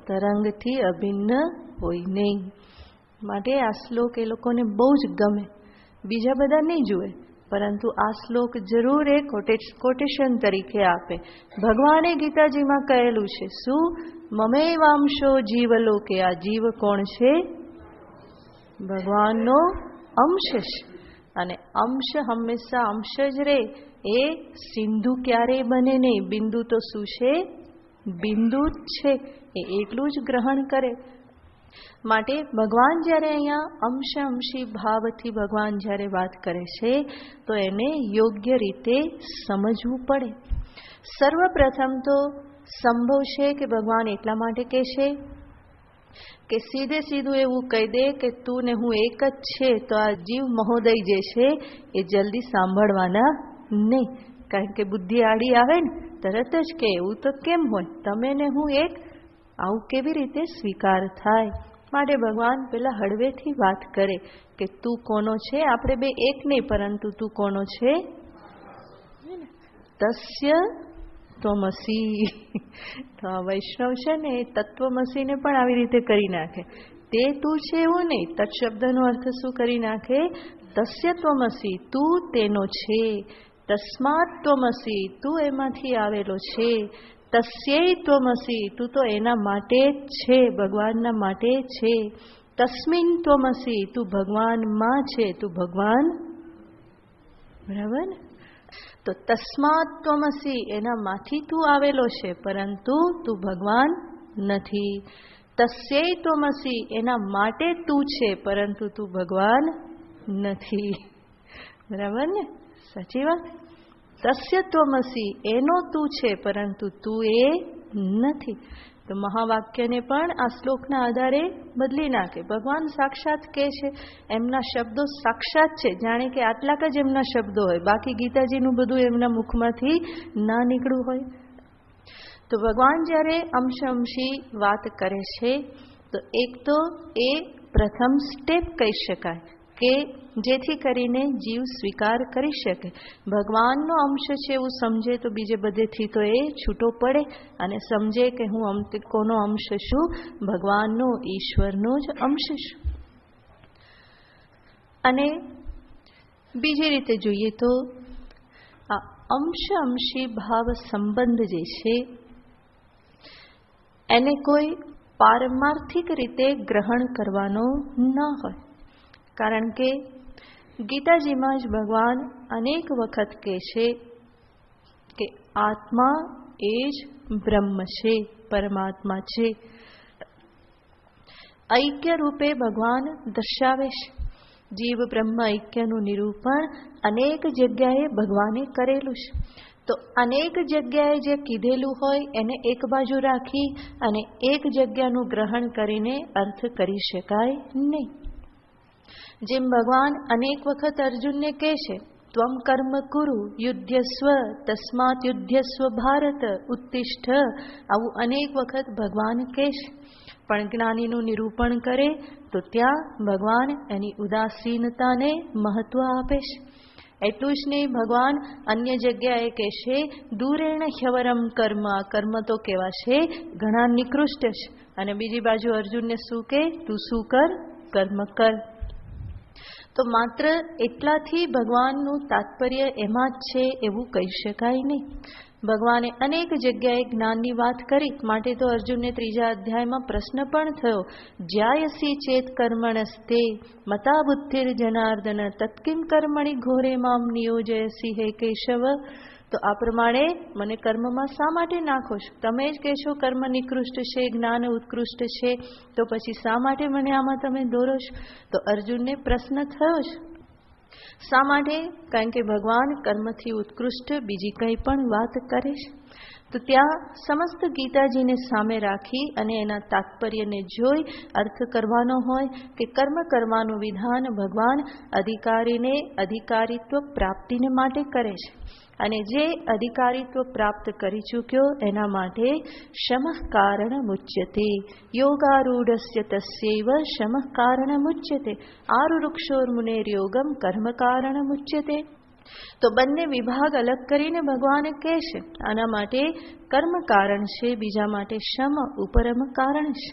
તરંગથી અભિન્ન હોય નહીં. માટે આ શ્લોક એ લોકોને બહુ જ ગમે. બીજા બધા નહીં જુએ, પરંતુ આ શ્લોક જરૂર એ કોટેશન તરીકે આપે. ભગવાને ગીતાજીમાં કહેલું છે શું? મમે વાંશો જીવલોકે. આ જીવ કોણ છે? ભગવાનનો અંશ છે. અને અંશ હંમેશા અંશ જ રહે. એ સિંધુ ક્યારેય બને નહીં. બિંદુ તો શું છે? બિંદુ જ છે. એ એટલું જ ગ્રહણ કરે. માટે ભગવાન જ્યારે અહીંયા અંશી ભાવથી ભગવાન જ્યારે વાત કરે છે તો એને યોગ્ય રીતે સમજવું પડે. સર્વપ્રથમ તો સંભવ છે કે ભગવાન એટલા માટે કહે છે કે સીધે સીધું એવું કહી દે કે તું ને હું એક જ છે, તો આ જીવ મહોદય જે છે એ જલ્દી સાંભળવાના નહીં. કારણ કે બુદ્ધિ આડી આવે ને તરત જ કે એવું તો કેમ હોય? તમે ને હું એક, આવું કેવી રીતે સ્વીકાર થાય? માટે ભગવાન પેલા હળવેથી વાત કરે કે તું કોનો છે? આપણે બે એક નહીં, પરંતુ તું કોનો છે? તસ્ય તત્વમસી. તો આ વૈષ્ણવ છે ને એ તત્વમસીને પણ આવી રીતે કરી નાખે. તે તું છે એવું નહીં. તત્ શબ્દનો અર્થ શું કરી નાખે? તસ્ય ત્વમસી, તું તેનો છે. તસ્માત ત્વમસી, તું એમાંથી આવેલો છે. તસ્યૈ ત્વમસી, તું તો એના માટે જ છે, ભગવાનના માટે છે. તસ્મિન ત્વમસી, તું ભગવાનમાં છે, તું ભગવાન. બરાબર ને? તો તસ્માત ત્વમસી, એનામાંથી તું આવેલો છે, પરંતુ તું ભગવાન નથી. તસ્યૈ ત્વમસી, એના માટે તું છે, પરંતુ તું ભગવાન નથી. બરાબર ને? સાચી વાત. તસ્ય ત્વમસી, એનો તું છે, પરંતુ તું એ નથી. તો મહાવાક્યને પણ આ શ્લોકના આધારે બદલી નાખે. ભગવાન સાક્ષાત કહે છે, એમના શબ્દો સાક્ષાત છે, જાણે કે આટલાક જ એમના શબ્દો હોય, બાકી ગીતાજીનું બધું એમના મુખમાંથી ના નીકળ્યું હોય. તો ભગવાન જ્યારે અંશી વાત કરે છે, તો એક તો એ પ્રથમ સ્ટેપ કહી શકાય કે જેથી કરીને જીવ સ્વીકાર કરી શકે. ભગવાનનો અંશ છે એવું સમજે તો બીજે બધેથી તો એ છૂટો પડે અને સમજે કે હું કોનો અંશ છું? ભગવાનનો, ઈશ્વરનો જ અંશ છું. અને બીજી રીતે જોઈએ તો આ અંશી ભાવ સંબંધ જે છે એને કોઈ પારમાર્થિક રીતે ગ્રહણ કરવાનો ન હોય. કારણ કે ગીતાજીમાં જ ભગવાન અનેક વખત કહે છે કે આત્મા એ જ બ્રહ્મ છે, પરમાત્મા છે. ઐક્ય રૂપે ભગવાન દર્શાવે છે. જીવ બ્રહ્મ ઐક્યનું નિરૂપણ અનેક જગ્યાએ ભગવાને કરેલું છે. તો અનેક જગ્યાએ જે કીધેલું હોય એને એક બાજુ રાખી અને એક જગ્યાનું ગ્રહણ કરીને અર્થ કરી શકાય નહીં. જેમ ભગવાન અનેક વખત અર્જુનને કહે છે, ત્વમ કર્મ કુરુ યુધ્યસ્વ તસ્માત યુધ્યસ્વ ભારત ઉત્તિષ્ઠ. આવું અનેક વખત ભગવાન કહે છે. પણ જ્ઞાનીનું નિરૂપણ કરે તો ત્યાં ભગવાન એની ઉદાસીનતાને મહત્વ આપે છે. એટલું જ નહીં, ભગવાન અન્ય જગ્યાએ કહેશે દૂરેણ હ્યવરમ કર્મ. આ કર્મ તો કેવા છે? ઘણા નિકૃષ્ટ છે. અને બીજી બાજુ અર્જુનને શું કહે? તું શું કર? કર્મ કર. તો માત્ર એટલાથી ભગવાનનું તાત્પર્ય એમાં જ છે એવું કહી શકાય નહીં. ભગવાને અનેક જગ્યાએ જ્ઞાનની વાત કરી, માટે તો અર્જુનને 3જા અધ્યાયમાં પ્રશ્ન પણ થયો, જ્યાયસી ચેત કર્મણસ્તે મતા બુદ્ધિર જનાર્દન તત્કિમ કર્મણિ ઘોરે મામ નિયોજયસી હે કેશવ. તો આ પ્રમાણે મને કર્મમાં શા માટે નાખો છો? તમે જ કહેશો કર્મ નિકૃષ્ટ છે, જ્ઞાન ઉત્કૃષ્ટ છે, તો પછી શા માટે મને આમાં તમે દોરો છો? તો અર્જુનને પ્રશ્ન થયો છે. શા માટે? કારણ કે ભગવાન કર્મથી ઉત્કૃષ્ટ બીજી કંઈ પણ વાત કરે છે. તો ત્યાં સમસ્ત ગીતાજીને સામે રાખી અને એના તાત્પર્યને જોઈ અર્થ કરવાનો હોય કે કર્મ કરવાનું વિધાન ભગવાન અધિકારીને અધિકારીત્વ પ્રાપ્તિને માટે કરે છે. અને જે અધિકારીત્વ પ્રાપ્ત કરી ચૂક્યો એના માટે શમઃ કારણ મુચ્યતે. યોગારૂઢસ્ય તસ્યૈવ શમઃ કારણ મુચ્યતે. આરુરુક્ષોર્મુનેર યોગમ કર્મ કારણ મુચ્યતે. તો બંને વિભાગ અલગ કરીને ભગવાન કહે છે આના માટે કર્મ કારણ છે, બીજા માટે શમ ઉપરમ કારણ છે.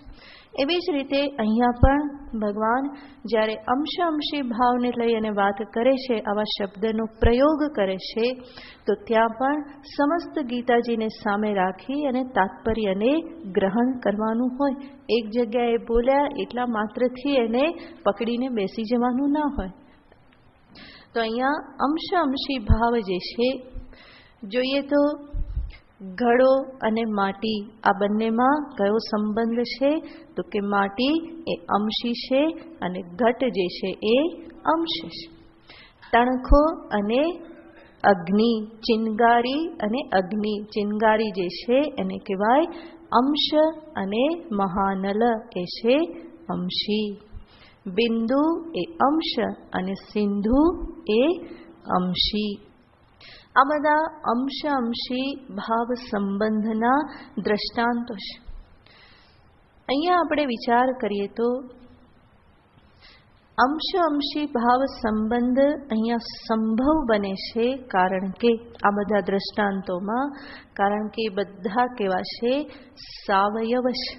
એવી જ રીતે અહીંયા પણ ભગવાન જ્યારે અંશી ભાવને લઈ અને વાત કરે છે, આવા શબ્દનો પ્રયોગ કરે છે, તો ત્યાં પણ સમસ્ત ગીતાજીને સામે રાખી અને તાત્પર્યને ગ્રહણ કરવાનું હોય. એક જગ્યાએ બોલ્યા એટલા માત્રથી એને પકડીને બેસી જવાનું ના હોય. તો અહીંયા અંશી ભાવ જે છે, જોઈએ તો ઘડો અને માટી આ બંનેમાં કયો સંબંધ છે? તો કે માટી એ અંશી છે અને ઘટ જે છે એ અંશ છે. તણખો અને અગ્નિ, ચિનગારી અને અગ્નિ. ચિનગારી જે છે એને કહેવાય અંશ અને મહાનલ એ છે અંશી. બિંદુ એ અંશ અને સિંધુ એ અંશી. આ બધા અંશી ભાવ સંબંધના દ્રષ્ટાંતો છે. અહીંયા આપણે વિચાર કરીએ તો અંશ અંશી ભાવ સંબંધ અહીંયા સંભવ બને છે, કારણ કે આ બધા દ્રષ્ટાંતોમાં, કારણ કે બધા કેવા છે? સાવયવ છે.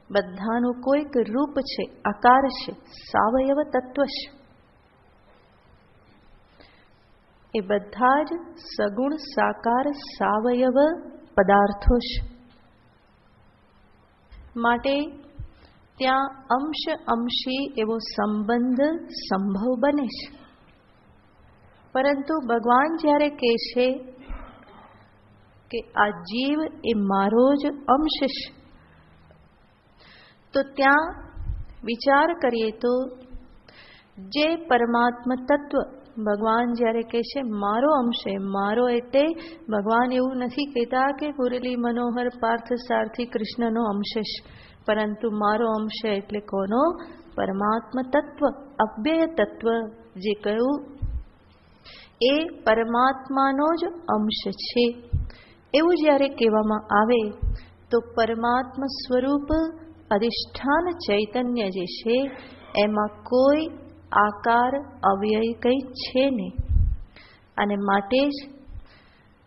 બધાનું કોઈક રૂપ છે, આકાર છે, સાવયવ તત્વ છે. એ બધા જ સગુણ સાકાર સાવયવ પદાર્થો છે. માટે ત્યાં અંશ અંશી એવો સંબંધ સંભવ બને છે. પરંતુ ભગવાન જ્યારે કહે છે કે આ જીવ એ મારો જ અંશ છે, તો ત્યાં વિચાર કરીએ તો જે પરમાત્મા તત્વ ભગવાન જ્યારે કહે છે મારો અંશ છે, મારો એટલે ભગવાન એવું નથી કહેતા કે મુરલી મનોહર પાર્થ સારથી કૃષ્ણનો અંશ છે, પરંતુ મારો અંશ એટલે કોનો? પરમાત્મા તત્વ, અવ્યય તત્વ જે કહ્યું એ પરમાત્માનો જ અંશ છે. એવું જ્યારે કહેવામાં આવે તો પરમાત્મા સ્વરૂપ અધિષ્ઠાન ચૈતન્ય જે છે એમાં કોઈ આકાર અવ્યય કંઈ છે નહીં. અને માટે જ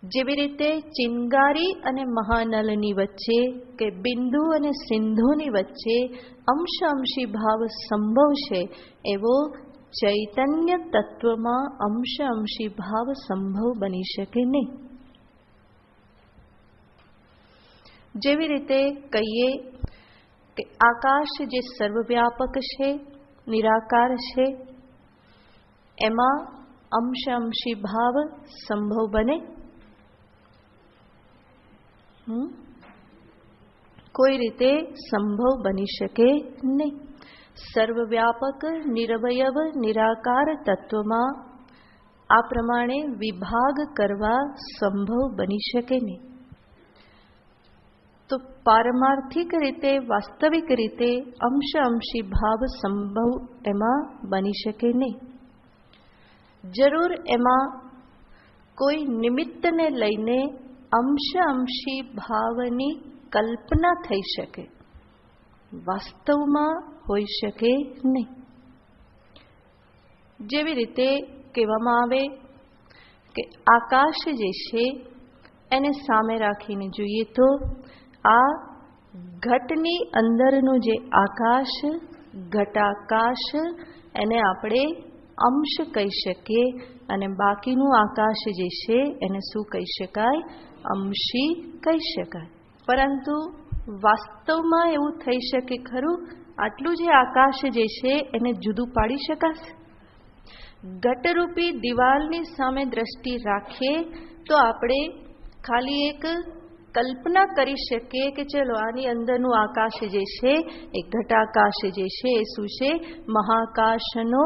જેવી રીતે ચિનગારી અને મહાનલની વચ્ચે કે બિંદુ અને સિંધુની વચ્ચે અંશ અંશી ભાવ સંભવ છે, એવો ચૈતન્ય તત્વમાં અંશ અંશી ભાવ સંભવ બની શકે નહીં. જેવી રીતે કહીએ કે આકાશ જે સર્વવ્યાપક છે, નિરાકાર છે, એમાં અંશ અંશી ભાવ સંભવ બને? કોઈ રીતે સંભવ બની શકે નહીં. સર્વવ્યાપક નિરવયવ નિરાકાર તત્વમાં આ પ્રમાણે વિભાગ કરવા સંભવ બની શકે નહીં. તો પારમાર્થિક રીતે, વાસ્તવિક રીતે અંશ અંશી ભાવ સંભવ એમાં બની શકે નહીં. જરૂર એમાં કોઈ નિમિત્તને લઈને અંશ અંશી ભાવની કલ્પના થઈ શકે, વાસ્તવમાં હોઈ શકે નહીં. જેવી રીતે કહેવામાં આવે કે આકાશ જે છે એને સામે રાખીને જોઈએ તો આ ઘટની અંદરનું જે આકાશ, ઘટાકાશ, એને આપણે અંશ કહી શકીએ, અને બાકીનું આકાશ જે છે એને શું કહી શકાય? અંશી કહી શકાય. પરંતુ વાસ્તવમાં એવું થઈ શકે ખરું? આટલું જે આકાશ જે છે એને જુદું પાડી શકાશે? ઘટરૂપી દિવાલની સામે દ્રષ્ટિ રાખીએ તો આપણે ખાલી એક કલ્પના કરી શકીએ કે ચલો આની અંદરનું આકાશ જે છે એ ઘટાકાશ જે છે એ શું છે? મહાકાશનો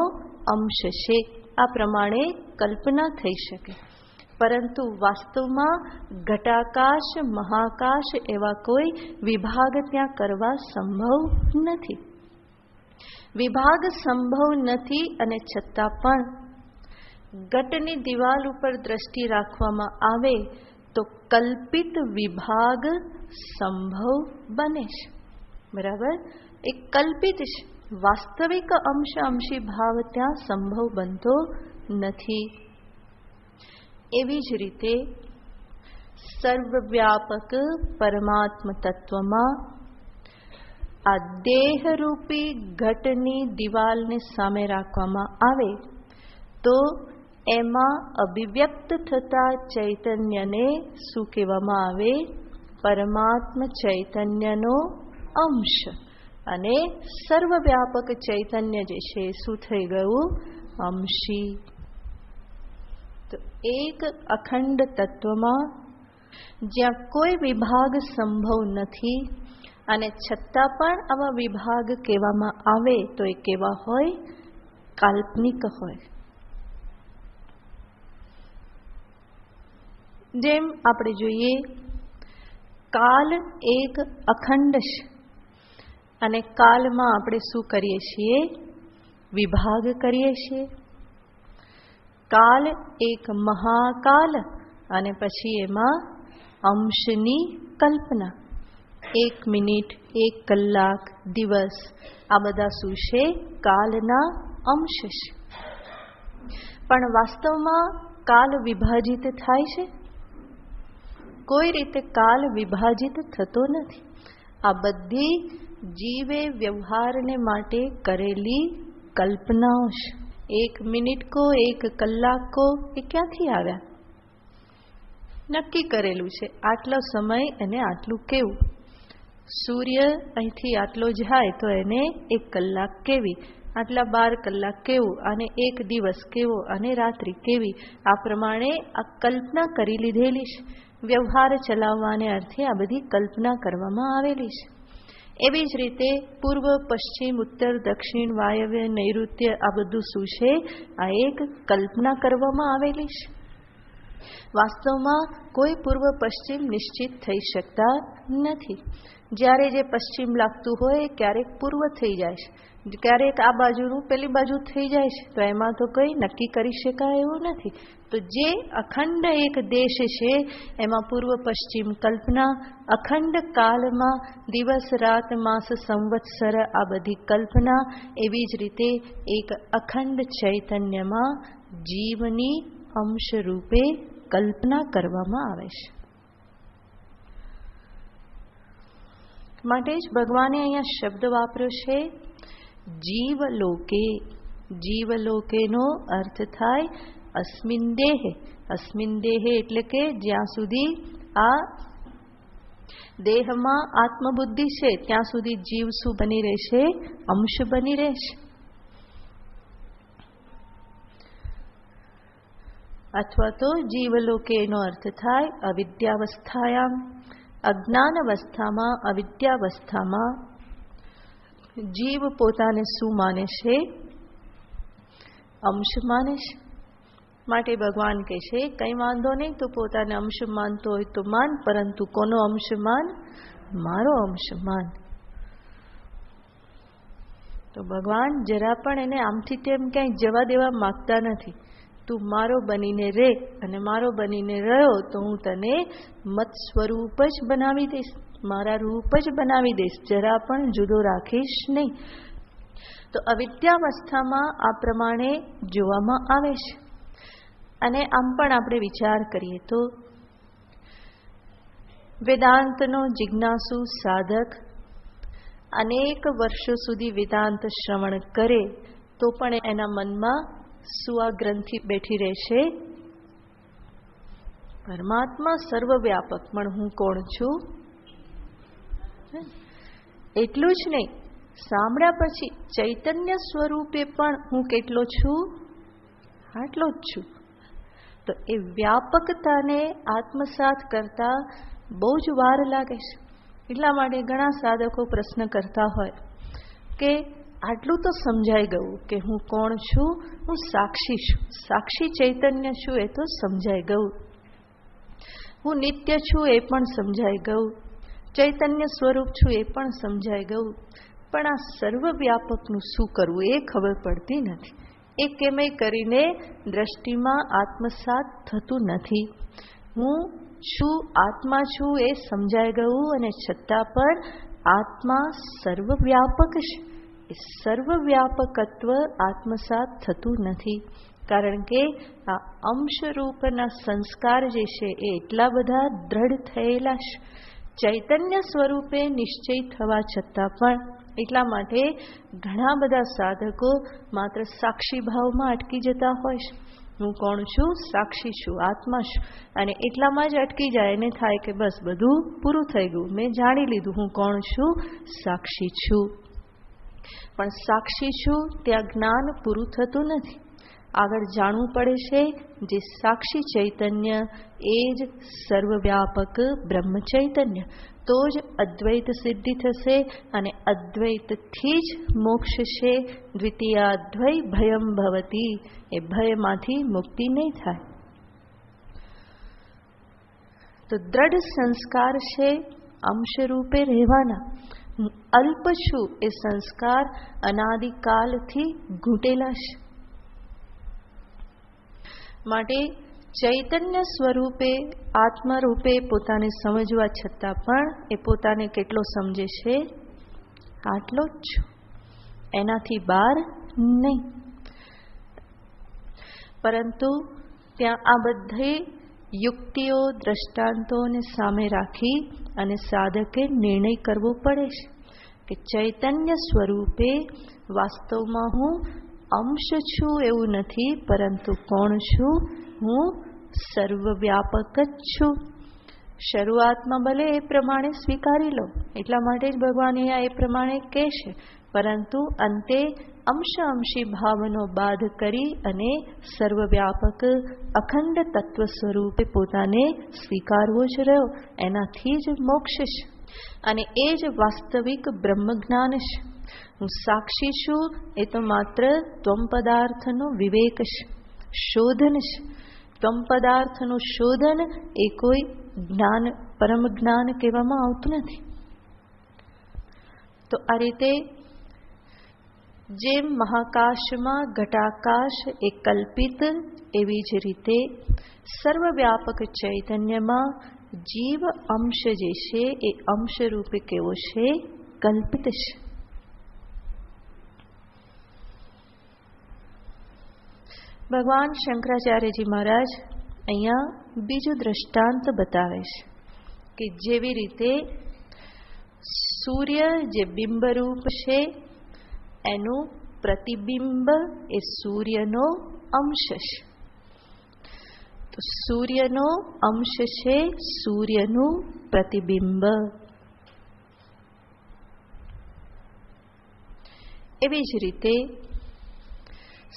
અંશ છે. આ પ્રમાણે કલ્પના થઈ શકે. પરંતુ વાસ્તવમાં ઘટાકાશ, મહાકાશ એવા કોઈ વિભાગ ત્યાં કરવા સંભવ નથી. વિભાગ સંભવ નથી, અને છતાં પણ ઘટની દિવાલ ઉપર દ્રષ્ટિ રાખવામાં આવે તો કલ્પિત વિભાગ સંભવ બને છે. બરાબર? એ કલ્પિત છે. વાસ્તવિક અંશ અંશી ભાવ ત્યાં સંભવ બનતો નથી. એવી જ રીતે સર્વવ્યાપક પરમાત્મ તત્વમાં આ દેહરૂપી ઘટની દિવાલને સામે રાખવામાં આવે તો એમાં અભિવ્યક્ત થતા ચૈતન્યને શું કહેવામાં આવે? પરમાત્મ ચૈતન્યનો અંશ. અને સર્વવ્યાપક ચૈતન્ય જે છે શું થઈ ગયું? અંશી. તો એક અખંડ તત્વમાં જ્યાં કોઈ વિભાગ સંભવ નથી, અને છતાં પણ આવા વિભાગ કહેવામાં આવે તો એ કેવા હોય? કાલ્પનિક હોય. જેમ આપણે જોઈએ, કાલ એક અખંડ છે, અને કાલમાં આપણે શું કરીએ છીએ? વિભાગ કરીએ છીએ. કાલ એક મહાકાલ, અને પછી એમાં અંશની કલ્પના. 1 મિનિટ, 1 કલાક, દિવસ આ બધા શું છે? કાલના અંશ છે. પણ વાસ્તવમાં કાલ વિભાજિત થાય છે? કોઈ રીતે કાલ વિભાજિત થતો નથી. આ બધી જીવે વ્યવહારને માટે કરેલી કલ્પનાઓ છે. 1 મિનિટ કો, 1 કલાક કો એ ક્યાંથી આવ્યા? નક્કી કરેલું છે આટલો સમય અને આટલું કેવું. સૂર્ય અહીંથી આટલો જાય તો એને 1 કલાક કેવી, આટલા 12 કલાક કેવું, અને 1 દિવસ કેવો, અને રાત્રિ કેવી. આ પ્રમાણે આ કલ્પના કરી લીધેલી છે. વ્યવહાર ચલાવવાને અર્થે આ બધી કલ્પના કરવામાં આવેલી છે. એવી જ રીતે પૂર્વ, પશ્ચિમ, ઉત્તર, દક્ષિણ, વાયવ્ય, નૈઋત્ય આ બધું શું છે? આ એક કલ્પના કરવામાં આવેલી છે. વાસ્તવમાં કોઈ પૂર્વ પશ્ચિમ નિશ્ચિત થઈ શકતા નથી. જ્યારે જે પશ્ચિમ લાગતું હોય ક્યારેક પૂર્વ થઈ જાય છે, ક્યારેક આ બાજુનું પેલી બાજુ થઈ જાય છે, તો એમાં તો કંઈ નક્કી કરી શકાય એવું નથી. તો જે અખંડ એક દેશ છે એમાં પૂર્વ પશ્ચિમ કલ્પના, અખંડ કાલમાં દિવસ રાત માસ સંવત્સર આ બધી કલ્પના. એવી જ રીતે એક અખંડ ચૈતન્યમાં જીવની અંશ રૂપે કલ્પના કરવામાં આવે છે. માટે જ ભગવાને અહીંયા શબ્દ વાપર્યો છે જીવલોકે. જીવલોકેનો અર્થ થાય અસ્મિન દેહે. અસ્મિન દેહે એટલે કે જ્યાં સુધી આ દેહમાં આત્મબુદ્ધિ છે ત્યાં સુધી જીવ શું બની રહેશે? અંશ બની રહેશે. અથવા તો જીવલોકેનો અર્થ થાય અવિદ્યાવસ્થાયામ. અજ્ઞાન અવસ્થામાં, અવિદ્યાવસ્થામાં જીવ પોતાને શું માને છે? અંશ માને છે. માટે ભગવાન કહે છે કંઈ વાંધો નહીં, તું પોતાને અંશ માનતો હોય તો માન, પરંતુ કોનો અંશ માન? મારો અંશ માન. તો ભગવાન જરા પણ એને આમથી તેમ ક્યાંય જવા દેવા માગતા નથી. તું મારો બનીને રહે, અને મારો બનીને રહ્યો તો હું તને મત સ્વરૂપ જ બનાવી દઈશ, મારા રૂપ જ બનાવી દઈશ, જરા પણ જુદો રાખીશ નહીં. તો અવિદ્યાવસ્થામાં આ પ્રમાણે જોવામાં આવે છે. અને આમ પણ આપણે વિચાર કરીએ તો વેદાંતનો જિજ્ઞાસુ સાધક અનેક વર્ષો સુધી વેદાંત શ્રવણ કરે તો પણ એના મનમાં શું આ ગ્રંથિ બેઠી રહેશે? પરમાત્મા સર્વવ્યાપક, પણ હું કોણ છું? એટલું જ નહીં, સાંભળ્યા પછી ચૈતન્ય સ્વરૂપે પણ હું કેટલો છું? આટલો જ છું. તો એ વ્યાપકતાને આત્મસાત કરતા બહુ જ વાર લાગે છે. એટલા માટે ઘણા સાધકો પ્રશ્ન કરતા હોય કે આટલું તો સમજાઈ ગયું કે હું કોણ છું? હું સાક્ષી છું, સાક્ષી ચૈતન્ય છું એ તો સમજાઈ ગયું. હું નિત્ય છું એ પણ સમજાઈ ગયું. ચૈતન્ય સ્વરૂપ છું એ પણ સમજાઈ ગયું. પણ આ સર્વવ્યાપકનું શું કરવું એ ખબર પડતી નથી. એ કેમે કરીને દ્રષ્ટિમાં આત્મસાત થતું નથી. હું છું, આત્મા છું એ સમજાઈ ગયું, અને છતાં પણ આત્મા સર્વવ્યાપક છે. એ સર્વવ્યાપકત્વ આત્મસાત થતું નથી. કારણ કે આ અંશરૂપના સંસ્કાર જે છે એ એટલા બધા દ્રઢ થયેલા છે, ચૈતન્ય સ્વરૂપે નિશ્ચય થવા છતાં પણ. એટલા માટે ઘણા બધા સાધકો માત્ર સાક્ષી ભાવમાં અટકી જતા હોય છે. હું કોણ છું? સાક્ષી છું, આત્મા છું, અને એટલામાં જ અટકી જાય. એને થાય કે બસ બધું પૂરું થઈ ગયું, મેં જાણી લીધું હું કોણ છું? સાક્ષી છું. પણ સાક્ષી છું ત્યાં જ્ઞાન પૂરું થતું નથી. આગળ જાણવું પડે છે જે સાક્ષી ચૈતન્ય એ જ સર્વવ્યાપક બ્રહ્મ ચૈતન્ય. તો જ અદ્વૈત સિદ્ધિ થશે, અને અદ્વૈતથી જ મોક્ષ છે. દ્વિતીયાદ્વૈ ભયમ ભવતી. એ ભયમાંથી મુક્તિ નહીં થાય. તો દ્રઢ સંસ્કાર છે અંશરૂપે રહેવાના. હું અલ્પ છું એ સંસ્કાર અનાદિકાલથી ઘૂંટેલા છે. માટે ચૈતન્ય સ્વરૂપે આત્મા રૂપે પોતાને સમજવા છતાં પણ એ પોતાને કેટલો સમજે છે? આટલો જ છું, એનાથી બહાર નહીં. પરંતુ ત્યાં આ બધી યુક્તિઓ, દ્રષ્ટાંતોને સામે રાખી અને સાધકે નિર્ણય કરવો પડે છે કે ચૈતન્ય સ્વરૂપે વાસ્તવમાં હું અંશ છું એવું નથી, પરંતુ કોણ છું? હું સર્વવ્યાપક જ છું. શરૂઆતમાં ભલે એ પ્રમાણે સ્વીકારી લો, એટલા માટે જ ભગવાન અહીંયા એ પ્રમાણે કહે છે, પરંતુ અંતે અંશી ભાવનો બાધ કરી અને સર્વવ્યાપક અખંડ તત્વ સ્વરૂપે પોતાને સ્વીકારવો જ રહ્યો. એનાથી જ મોક્ષ છે અને એ જ વાસ્તવિક બ્રહ્મ જ્ઞાન છે. હું સાક્ષી છું એ તો માત્ર ત્વમ પદાર્થનો વિવેક છે, શોધન છે. ત્વમ પદાર્થનું શોધન એ કોઈ જ્ઞાન, પરમ જ્ઞાન કહેવામાં આવતું નથી. તો આ રીતે જેમ મહાકાશમાં ઘટાકાશ એ કલ્પિત, એવી જ રીતે સર્વવ્યાપક ચૈતન્યમાં જીવ અંશ જે છે એ અંશ રૂપે કેવો છે? કલ્પિત છે. ભગવાન શંકરાચાર્યજી મહારાજ અહીંયા બીજું દ્રષ્ટાંત બતાવે છે કે જેવી રીતે સૂર્ય જે બિંબરૂપ છે એનું પ્રતિબિંબ એ સૂર્યનો અંશ છે. તો સૂર્યનો અંશ છે સૂર્યનું પ્રતિબિંબ. એવી જ રીતે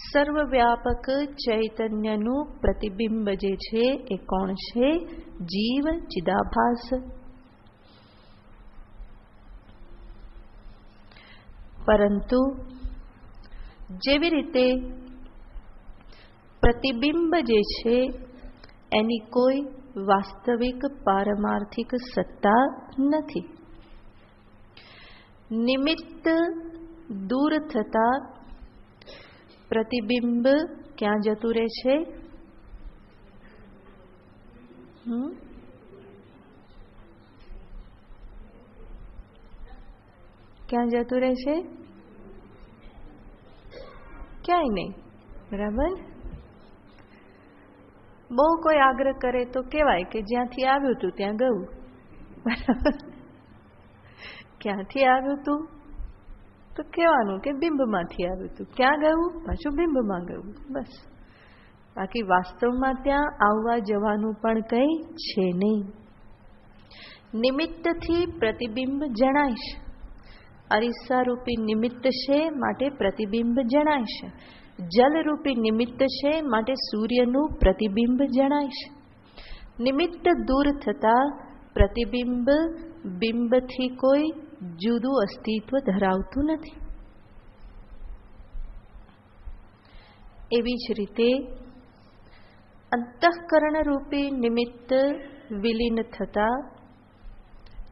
સર્વવ્યાપક ચૈતન્યનું પ્રતિબિંબ જે છે એ કોણ છે? જીવ ચિદાભાસ. પરંતુ જેવી રીતે પ્રતિબિંબ જે છે એની કોઈ વાસ્તવિક પારમાર્થિક સત્તા નથી. નિમિત્ત દૂર થતા પ્રતિબિંબ ક્યાં જતું રહે છે? ક્યાં જતું રહે છે? ક્યાંય નહીં. બરાબર. બહુ કોઈ આગ્રહ કરે તો કહેવાય કે જ્યાંથી આવ્યું હતું ત્યાં ગયું. બરાબર. ક્યાંથી આવ્યું હતું તો કહેવાનું કે બિંબમાંથી આવ્યું હતું. ક્યાં ગયું? પાછું બિંબમાં ગયું. બસ. બાકી વાસ્તવમાં ત્યાં આવવા જવાનું પણ કંઈ છે નહીં. નિમિત્તથી પ્રતિબિંબ જણાય છે. અરીસારૂપી નિમિત્ત છે માટે પ્રતિબિંબ જણાય છે. જલરૂપી નિમિત્ત છે માટે સૂર્યનું પ્રતિબિંબ જણાય છે. નિમિત્ત દૂર થતા પ્રતિબિંબ બિંબથી કોઈ જુદું અસ્તિત્વ ધરાવતું નથી. એવી જ રીતે અંતઃકરણ રૂપી નિમિત્ત વિલીન થતા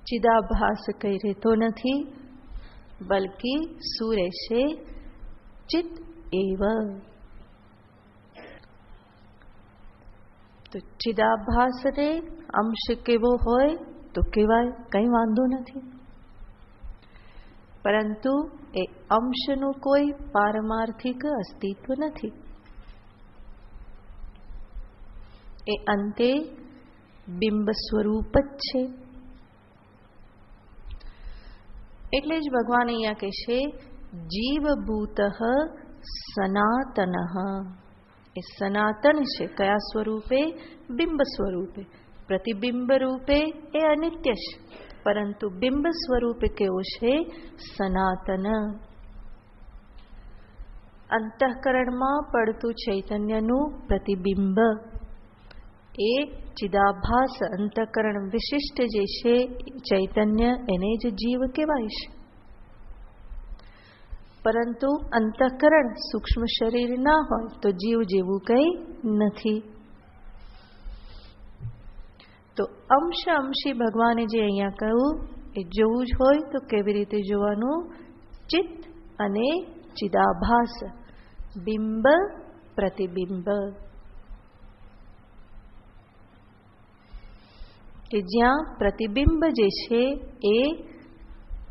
ચિદાભાસ કઈ રહેતો નથી, બલકી સૂરે છે ચિત એવ. તો ચિદાભાસને અંશ કેવો હોય તો કહેવાય, કંઈ વાંધો નથી. પરંતુ એ અંશનું કોઈ પારમાર્થિક અસ્તિત્વ નથી. એ અંતે બિંબ સ્વરૂપ જ છે. એટલે જ ભગવાન અહીંયા કહે છે જીવભૂત સનાતન. એ સનાતન છે. કયા સ્વરૂપે? બિંબ સ્વરૂપે. પ્રતિબિંબ રૂપે એ અનિત્ય છે, પરંતુ બિંબ સ્વરૂપે કેવો છે? સનાતન. અંતઃકરણમાં પડતું ચૈતન્યનું પ્રતિબિંબ એ ચિદાભાસ અંતઃકરણ વિશિષ્ટ જે છે ચૈતન્ય, એને જ જીવ કહેવાય છે. પરંતુ અંતઃકરણ સૂક્ષ્મ શરીર ના હોય તો જીવ જેવું કંઈ નથી. તો અંશી ભગવાને જે અહીંયા કહ્યું એ જોવું જ હોય તો કેવી રીતે જોવાનું? ચિત્ત અને ચિદાભાસ, બિંબ પ્રતિબિંબ. કે જ્યાં પ્રતિબિંબ જે છે એ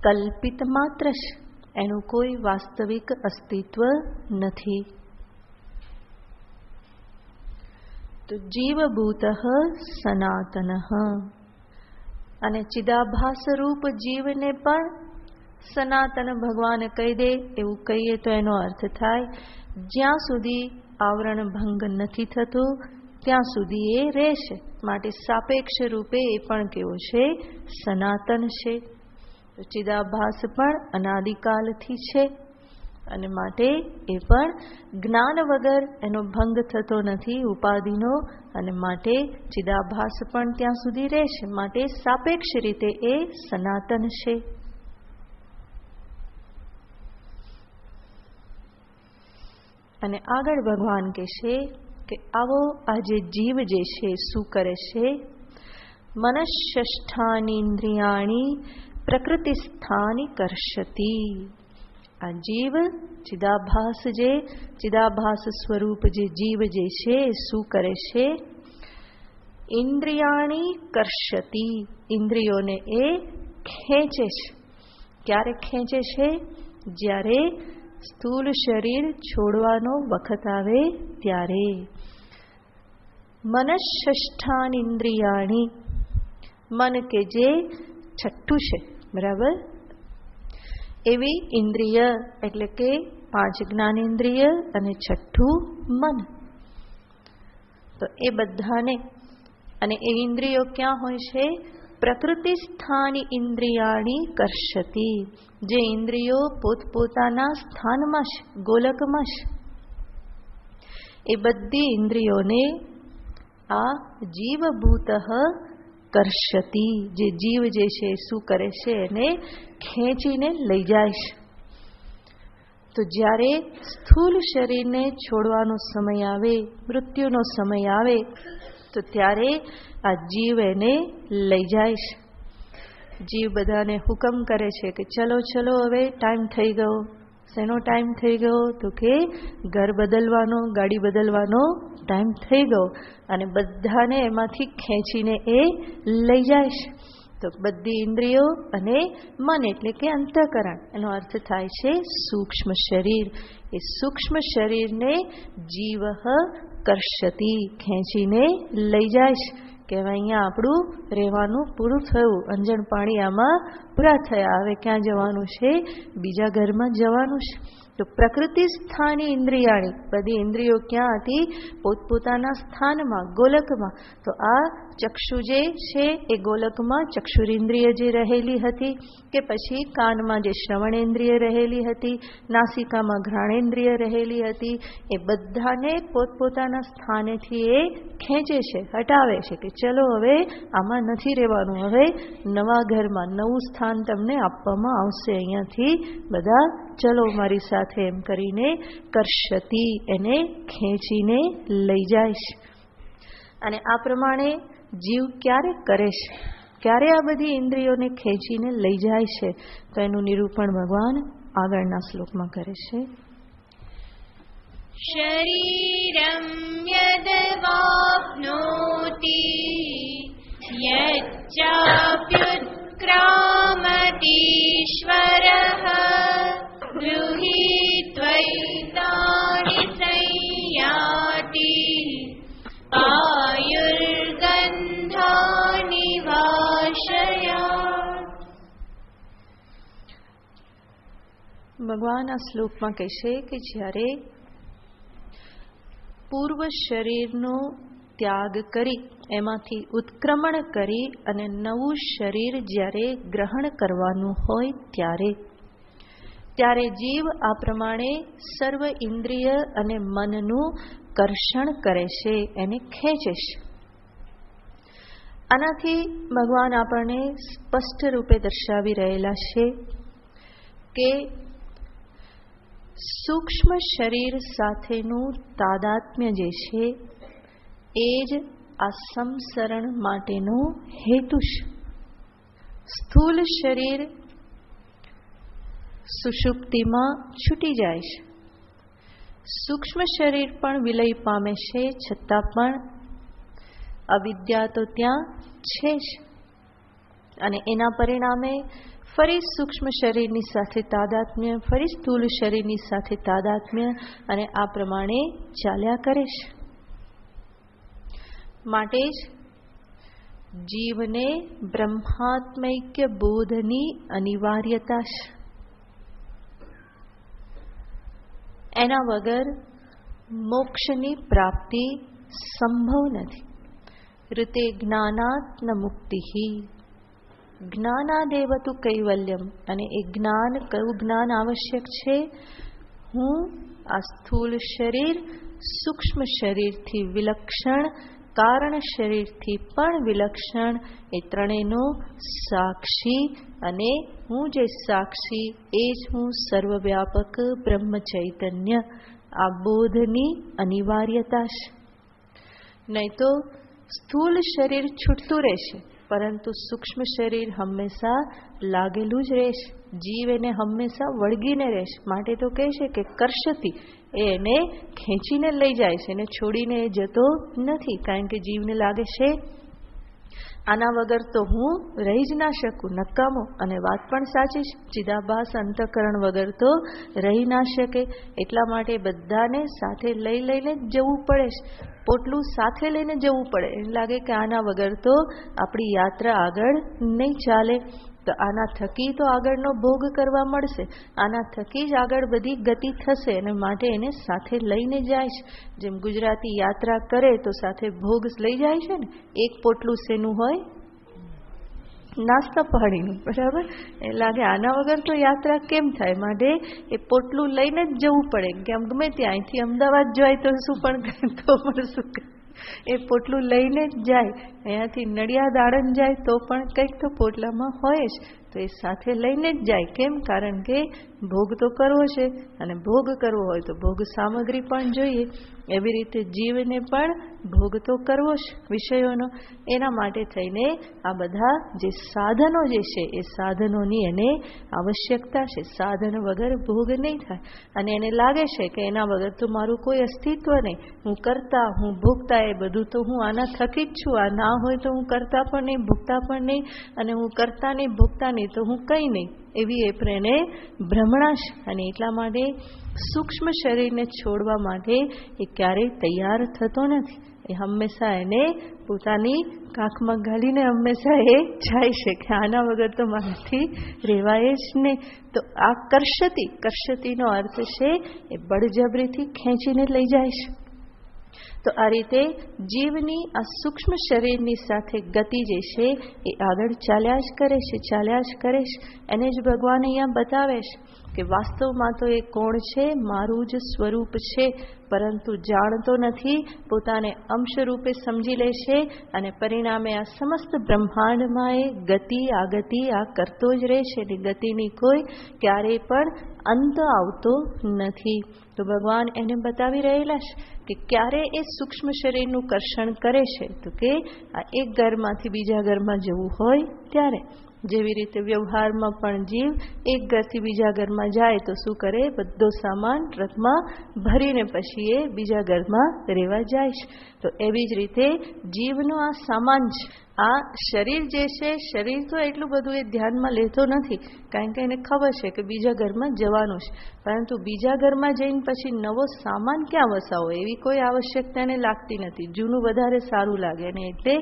કલ્પિત માત્ર છે, એનું કોઈ વાસ્તવિક અસ્તિત્વ નથી. તો જીવભૂત સનાતન, અને ચિદાભાસ રૂપ જીવને પણ સનાતન ભગવાન કહી દે એવું કહીએ તો એનો અર્થ થાય જ્યાં સુધી આવરણ ભંગ નથી થતું ત્યાં સુધી એ રહેશે. માટે સાપેક્ષ રૂપે એ પણ કેવો છે? સનાતન છે. તો ચિદાભાસ પણ અનાદિકાલથી છે અને માટે એ પણ જ્ઞાન વગર એનો ભંગ થતો નથી ઉપાધિનો, અને માટે ચિદાભાસ પણ ત્યાં સુધી રહેશે. માટે સાપેક્ષ રીતે એ સનાતન છે. અને આગળ ભગવાન કહેશે કે આવો આ જે જીવ જે છે શું કરે છે? મનઃષ્ઠાનીન્દ્રિયાણી પ્રકૃતિસ્થાની કર્ષતી. આ જીવ ચિદાભાસ જે ચિદાભાસ સ્વરૂપ જે જીવ જે છે શું કરે છે? ઇન્દ્રિયાણી કર્ષતી. ઇન્દ્રિયોને એ ખેંચે છે. ક્યારે ખેંચે છે? જ્યારે સ્થૂળ શરીર છોડવાનો વખત આવે ત્યારે. મનઃષ્ઠાનીન્દ્રિયાણી, મન કે જે છઠ્ઠું છે, બરાબર? એવી ઇન્દ્રિય એટલે કે 5 જ્ઞાનેન્દ્રિય અને છઠ્ઠું મન. તો એ બધાને, અને એ ઇન્દ્રિયો ક્યાં હોય છે? પ્રકૃતિ સ્થાની ઇન્દ્રિયાણી કર્ષતી. જે ઇન્દ્રિયો પોતપોતાના સ્થાનમાં છે, ગોલકમાં છે, એ બધી ઇન્દ્રિયોને આ જીવભૂત કર્ષતી, જે જીવ જે છે શું કરે છે? એને ખેંચીને લઈ જાય છે. તો જ્યારે સ્થૂળ શરીરને છોડવાનો સમય આવે, મૃત્યુનો સમય આવે, તો ત્યારે આ જીવ એને લઈ જાય છે. જીવ બધાને હુકમ કરે છે કે ચલો ચલો હવે ટાઈમ થઈ ગયો. શેનો ટાઈમ થઈ ગયો? તો કે ઘર બદલવાનો, ગાડી બદલવાનો ટાઈમ થઈ ગયો. અને બધાને એમાંથી ખેંચીને એ લઈ જાય છે. તો બધી ઇન્દ્રિયો અને મન એટલે કે અંતઃકરણ, એનો અર્થ થાય છે સૂક્ષ્મ શરીર. એ સૂક્ષ્મ શરીરને જીવ કર્ષતી, ખેંચીને લઈ જાય છે. કે હવે અહીંયા આપણું રહેવાનું પૂરું થયું, અંજણ પાણી આમાં પૂરા થયા, હવે ક્યાં જવાનું છે? બીજા ઘરમાં જવાનું છે. તો પ્રકૃતિ સ્થાની ઇન્દ્રિયાણી, બધી ઇન્દ્રિયો ક્યાં હતી? પોતપોતાના સ્થાનમાં, ગોલકમાં. તો આ ચક્ષુ જે છે એ ગોલકમાં ચક્ષુરિન્દ્રિય જે રહેલી હતી, કે પછી કાનમાં જે શ્રવણેન્દ્રિય રહેલી હતી, નાસિકામાં ઘ્રાણેન્દ્રિય રહેલી હતી, એ બધાને પોતપોતાના સ્થાનેથી એ ખેંચે છે, હટાવે છે કે ચલો હવે આમાં નથી રહેવાનું, હવે નવા ઘરમાં નવું સ્થાન તમને આપવામાં આવશે, અહીંયાથી બધા ચલો મારી સાથે, એમ કરીને કર્ષતી, એને ખેંચીને લઈ જાય છે. અને આ પ્રમાણે જીવ ક્યારે કરે છે? ક્યારે આ બધી ઇન્દ્રિયોને ખેંચીને લઈ જાય છે? તો એનું નિરૂપણ ભગવાન આગળના શ્લોકમાં કરે છે. શરીરમ યદવાપ્નોતિ યચ્ચાપ્યુત્ક્રામતીશ્વરઃ ગૃહીત્વૈતાનિ સંયાતિ આયુર્ગંધાનિ વાશયાત. ભગવાન આ શ્લોકમાં કહેશે કે જ્યારે પૂર્વ શરીરનો ત્યાગ કરી, એમાંથી ઉત્ક્રમણ કરી અને નવું શરીર જ્યારે ગ્રહણ કરવાનું હોય ત્યારે જીવ આ પ્રમાણે સર્વ ઇન્દ્રિય અને મનનું કર્ષણ કરે છે, એને ખેંચે છે. આનાથી ભગવાન આપણને સ્પષ્ટ રૂપે દર્શાવી રહેલા છે કે સૂક્ષ્મ શરીર સાથેનું તાદાત્મ્ય જે છે એ જ આ સંસરણ માટેનો હેતુ છે. સ્થૂલ શરીર સુષુપ્તિમાં છૂટી જાય છે, સૂક્ષ્મ શરીર પણ વિલય પામે છે, છતાં પણ અવિદ્યા તો ત્યાં છે જ. અને એના પરિણામે ફરી સૂક્ષ્મ શરીરની સાથે તાદાત્મ્ય, ફરી સ્થૂળ શરીરની સાથે તાદાત્મ્ય, અને આ પ્રમાણે ચાલ્યા કરે છે. માટે જ જીવને બ્રહ્માત્મૈક્ય બોધની અનિવાર્યતા છે. એના વગર મોક્ષની પ્રાપ્તિ સંભવ નથી. ઋતે જ્ઞાનાત ન મુક્તિ. જ્ઞાનાદેવ તુ કૈવલ્યમ. અને એ જ્ઞાન, કયું જ્ઞાન આવશ્યક છે? હું આ સ્થૂળ શરીર, સૂક્ષ્મ શરીરથી વિલક્ષણ, કારણ શરીરથી પણ વિલક્ષણ, એ ત્રણેયનો સાક્ષી, અને હું જે સાક્ષી એ જ હું સર્વવ્યાપક બ્રહ્મ ચૈતન્ય. આ બોધની અનિવાર્યતા છે. નહીં તો સ્થૂળ શરીર છૂટતું રહેશે, પરંતુ સૂક્ષ્મ શરીર હંમેશા લાગેલું જ રહેશે. જીવ એને હંમેશા વળગીને રહેશે. માટે તો કહે છે કે કર્ષતી, એને ખેંચીને લઈ જાય છે, એને છોડીને એ જતો નથી. કારણ કે જીવને લાગે છે આના વગર તો હું રહી જ ના શકું, નકામો. અને વાત પણ સાચી છે, ચિદાભાસ અંતઃકરણ વગર તો રહી ના શકે. એટલા માટે બધાને સાથે લઈને જવું પડે છે. પોટલું સાથે લઈને જવું પડે. એમ લાગે કે આના વગર તો આપણી યાત્રા આગળ નહીં ચાલે. તો આના થકી તો આગળનો ભોગ કરવા મળશે, આના થકી જ આગળ બધી ગતિ થશે. અને માટે એને સાથે લઈને જાય છે. જેમ ગુજરાતી યાત્રા કરે તો સાથે ભોગ લઈ જાય છે ને. એક પોટલું શેનું હોય? નાસ્તા પાણીનું, બરાબર. એ લાગે આના વગર તો યાત્રા કેમ થાય? માટે એ પોટલું લઈને જ જવું પડે. કેમ ગમે ત્યાં અહીંથી અમદાવાદ જાય તો શું પણ તો પણ શું એ પોટલું લઈને જ જાય. અહીંયાથી નડિયાદ આણંદ જાય તો પણ કંઈક તો પોટલામાં હોય જ. તો એ સાથે લઈને જ જાય. કેમ? કારણ કે ભોગ તો કરવો છે, અને ભોગ કરવો હોય તો ભોગ સામગ્રી પણ જોઈએ. એવી રીતે જીવને પણ ભોગ તો કરવો છે વિષયોનો. એના માટે થઈને આ બધા જે સાધનો જે છે એ સાધનોની એને આવશ્યકતા છે. સાધન વગર ભોગ નહીં થાય. અને એને લાગે છે કે એના વગર તો મારું કોઈ અસ્તિત્વ નહીં. હું કરતા, હું ભોગતા, એ બધું તો હું આના થકી જ છું. આ ના હોય તો હું કરતા પણ નહીં, ભોગતા પણ નહીં. અને હું કરતા નહીં, ભોગતા નહીં તો હું કંઈ નહીં. એવી એ પ્રેને ભ્રમણા છે. અને એટલા માટે સૂક્ષ્મ શરીરને છોડવા માટે એ ક્યારેય તૈયાર થતો નથી. એ હંમેશા એને પોતાની કાંખમાં ગાલીને હંમેશા એ જાય છે કે આના વગર તો મારાથી રહેવાય જ નહીં. તો આ કર્ષતીનો અર્થ છે એ બળજબરીથી ખેંચીને લઈ જાય છે. તો આ રીતે જીવની આ સૂક્ષ્મ શરીરની સાથે ગતિ જે છે એ આગળ ચાલ્યા જ કરે છે. એને જ ભગવાન અહીંયા બતાવે છે કે વાસ્તવમાં તો એ કોણ છે? મારું જ સ્વરૂપ છે. પરંતુ જાણતો નથી, પોતાને અંશ રૂપે સમજી લે છે. અને પરિણામે આ સમસ્ત બ્રહ્માંડમાં એ ગતિ આ કરતો જ રહે છે. અને ગતિની કોઈ ક્યારેય પણ અંત આવતો નથી. તો ભગવાન એને બતાવી રહેલા છે કે ક્યારે એ સૂક્ષ્મ શરીરનું કર્ષણ કરે છે. તો કે આ એક ઘરમાંથી બીજા ઘરમાં જવું હોય ત્યારે. જેવી રીતે વ્યવહારમાં પણ જીવ એક ઘરથી બીજા ઘરમાં જાય તો શું કરે? બધો સામાન ટ્રકમાં ભરીને પછી એ બીજા ઘરમાં રહેવા જાય છે. તો એવી જ રીતે જીવનો આ સામાન છે. આ શરીર જે છે, શરીર તો એટલું બધું એ ધ્યાનમાં લેતો નથી. કારણ કે એને ખબર છે કે બીજા ઘરમાં જવાનું છે. પરંતુ બીજા ઘરમાં જઈને પછી નવો સામાન ક્યાં વસાવો એવી કોઈ આવશ્યકતા એને લાગતી નથી. જૂનું વધારે સારું લાગે. અને એટલે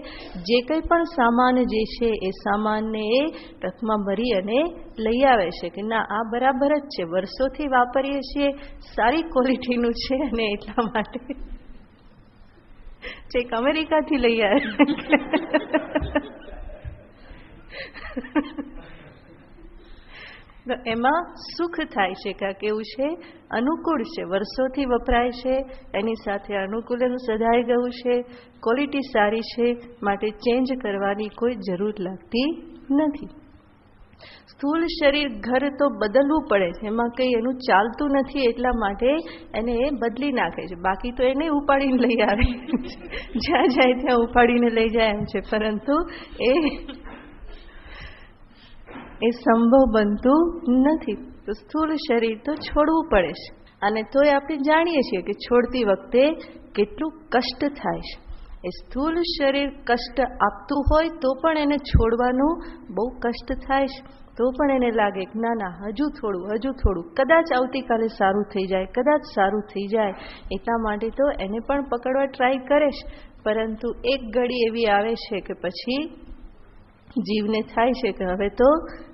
જે કંઈ પણ સામાન જે છે એ સામાનને એ ટ્રકમાં ભરી અને લઈ આવે છે કે ના, આ બરાબર જ છે, વર્ષોથી વાપરીએ છીએ, સારી ક્વોલિટીનું છે. અને એટલા માટે ચેક અમેરિકાથી લઈ આવે. તો એમાં સુખ થાય છે કે કેવું છે? અનુકૂળ છે, વર્ષોથી વપરાય છે, એની સાથે અનુકૂલન સધાઈ ગયું છે, ક્વોલિટી સારી છે. માટે ચેન્જ કરવાની કોઈ જરૂર લાગતી નથી. સ્થૂળ શરીર ઘર તો બદલવું પડે છે. એમાં કંઈ એનું ચાલતું નથી. એટલા માટે એને એ બદલી નાખે છે. બાકી તો એને ઉપાડીને લઈ આવે, જ્યાં જાય ત્યાં ઉપાડીને લઈ જાય એમ છે. પરંતુ એ સંભવ બનતું નથી. તો સ્થૂળ શરીર તો છોડવું પડે છે. અને તોય આપણે જાણીએ છીએ કે છોડતી વખતે કેટલું કષ્ટ થાય છે. એ સ્થૂળ શરીર કષ્ટ આપતું હોય તો પણ એને છોડવાનું બહુ કષ્ટ થાય છે, તો પણ એને લાગે કે ના ના હજુ થોડું, કદાચ આવતીકાલે સારું થઈ જાય, કદાચ સારું થઈ જાય. એટલા માટે તો એને પણ પકડવા ટ્રાય કરે છે, પરંતુ એક ઘડી એવી આવે છે કે પછી જીવને થાય છે કે હવે તો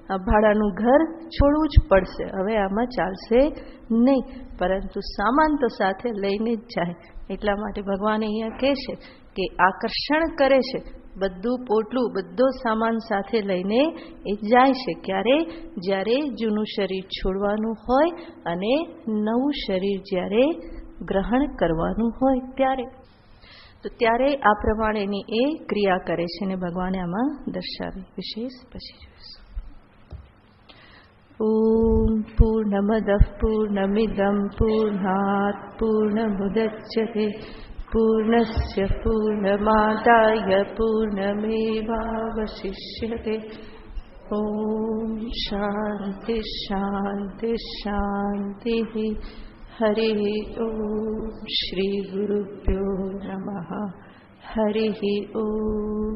ભાડાનું ઘર છોડવું જ પડશે, હવે આમાં ચાલશે નહીં. પરંતુ સામાન તો સાથે લઈને જ જાય. એટલા માટે ભગવાન અહીંયા કહે છે કે આકર્ષણ કરે છે, બધું પોટલું, બધો સામાન સાથે લઈને એ જાય છે. ક્યારે? જ્યારે જૂનું શરીર છોડવાનું હોય અને નવું શરીર જ્યારે ગ્રહણ કરવાનું હોય ત્યારે. તો ત્યારે આ પ્રમાણેની એ ક્રિયા કરે છે અને ભગવાને આમાં દર્શાવી. વિશેષ પછી જોઈશું. ઓમ પૂર્ણમદ પૂર્ણમિદં પૂર્ણાત પૂર્ણમુદચ્યતે પૂર્ણસ્ય પૂર્ણમાદાય પૂર્ણમેવાવશિષ્યતે. ઓમ શાંતિ શાંતિ શાંતિ. હરિ ઓમ શ્રી ગુરુભ્યો નમઃ. હરિ ઓમ.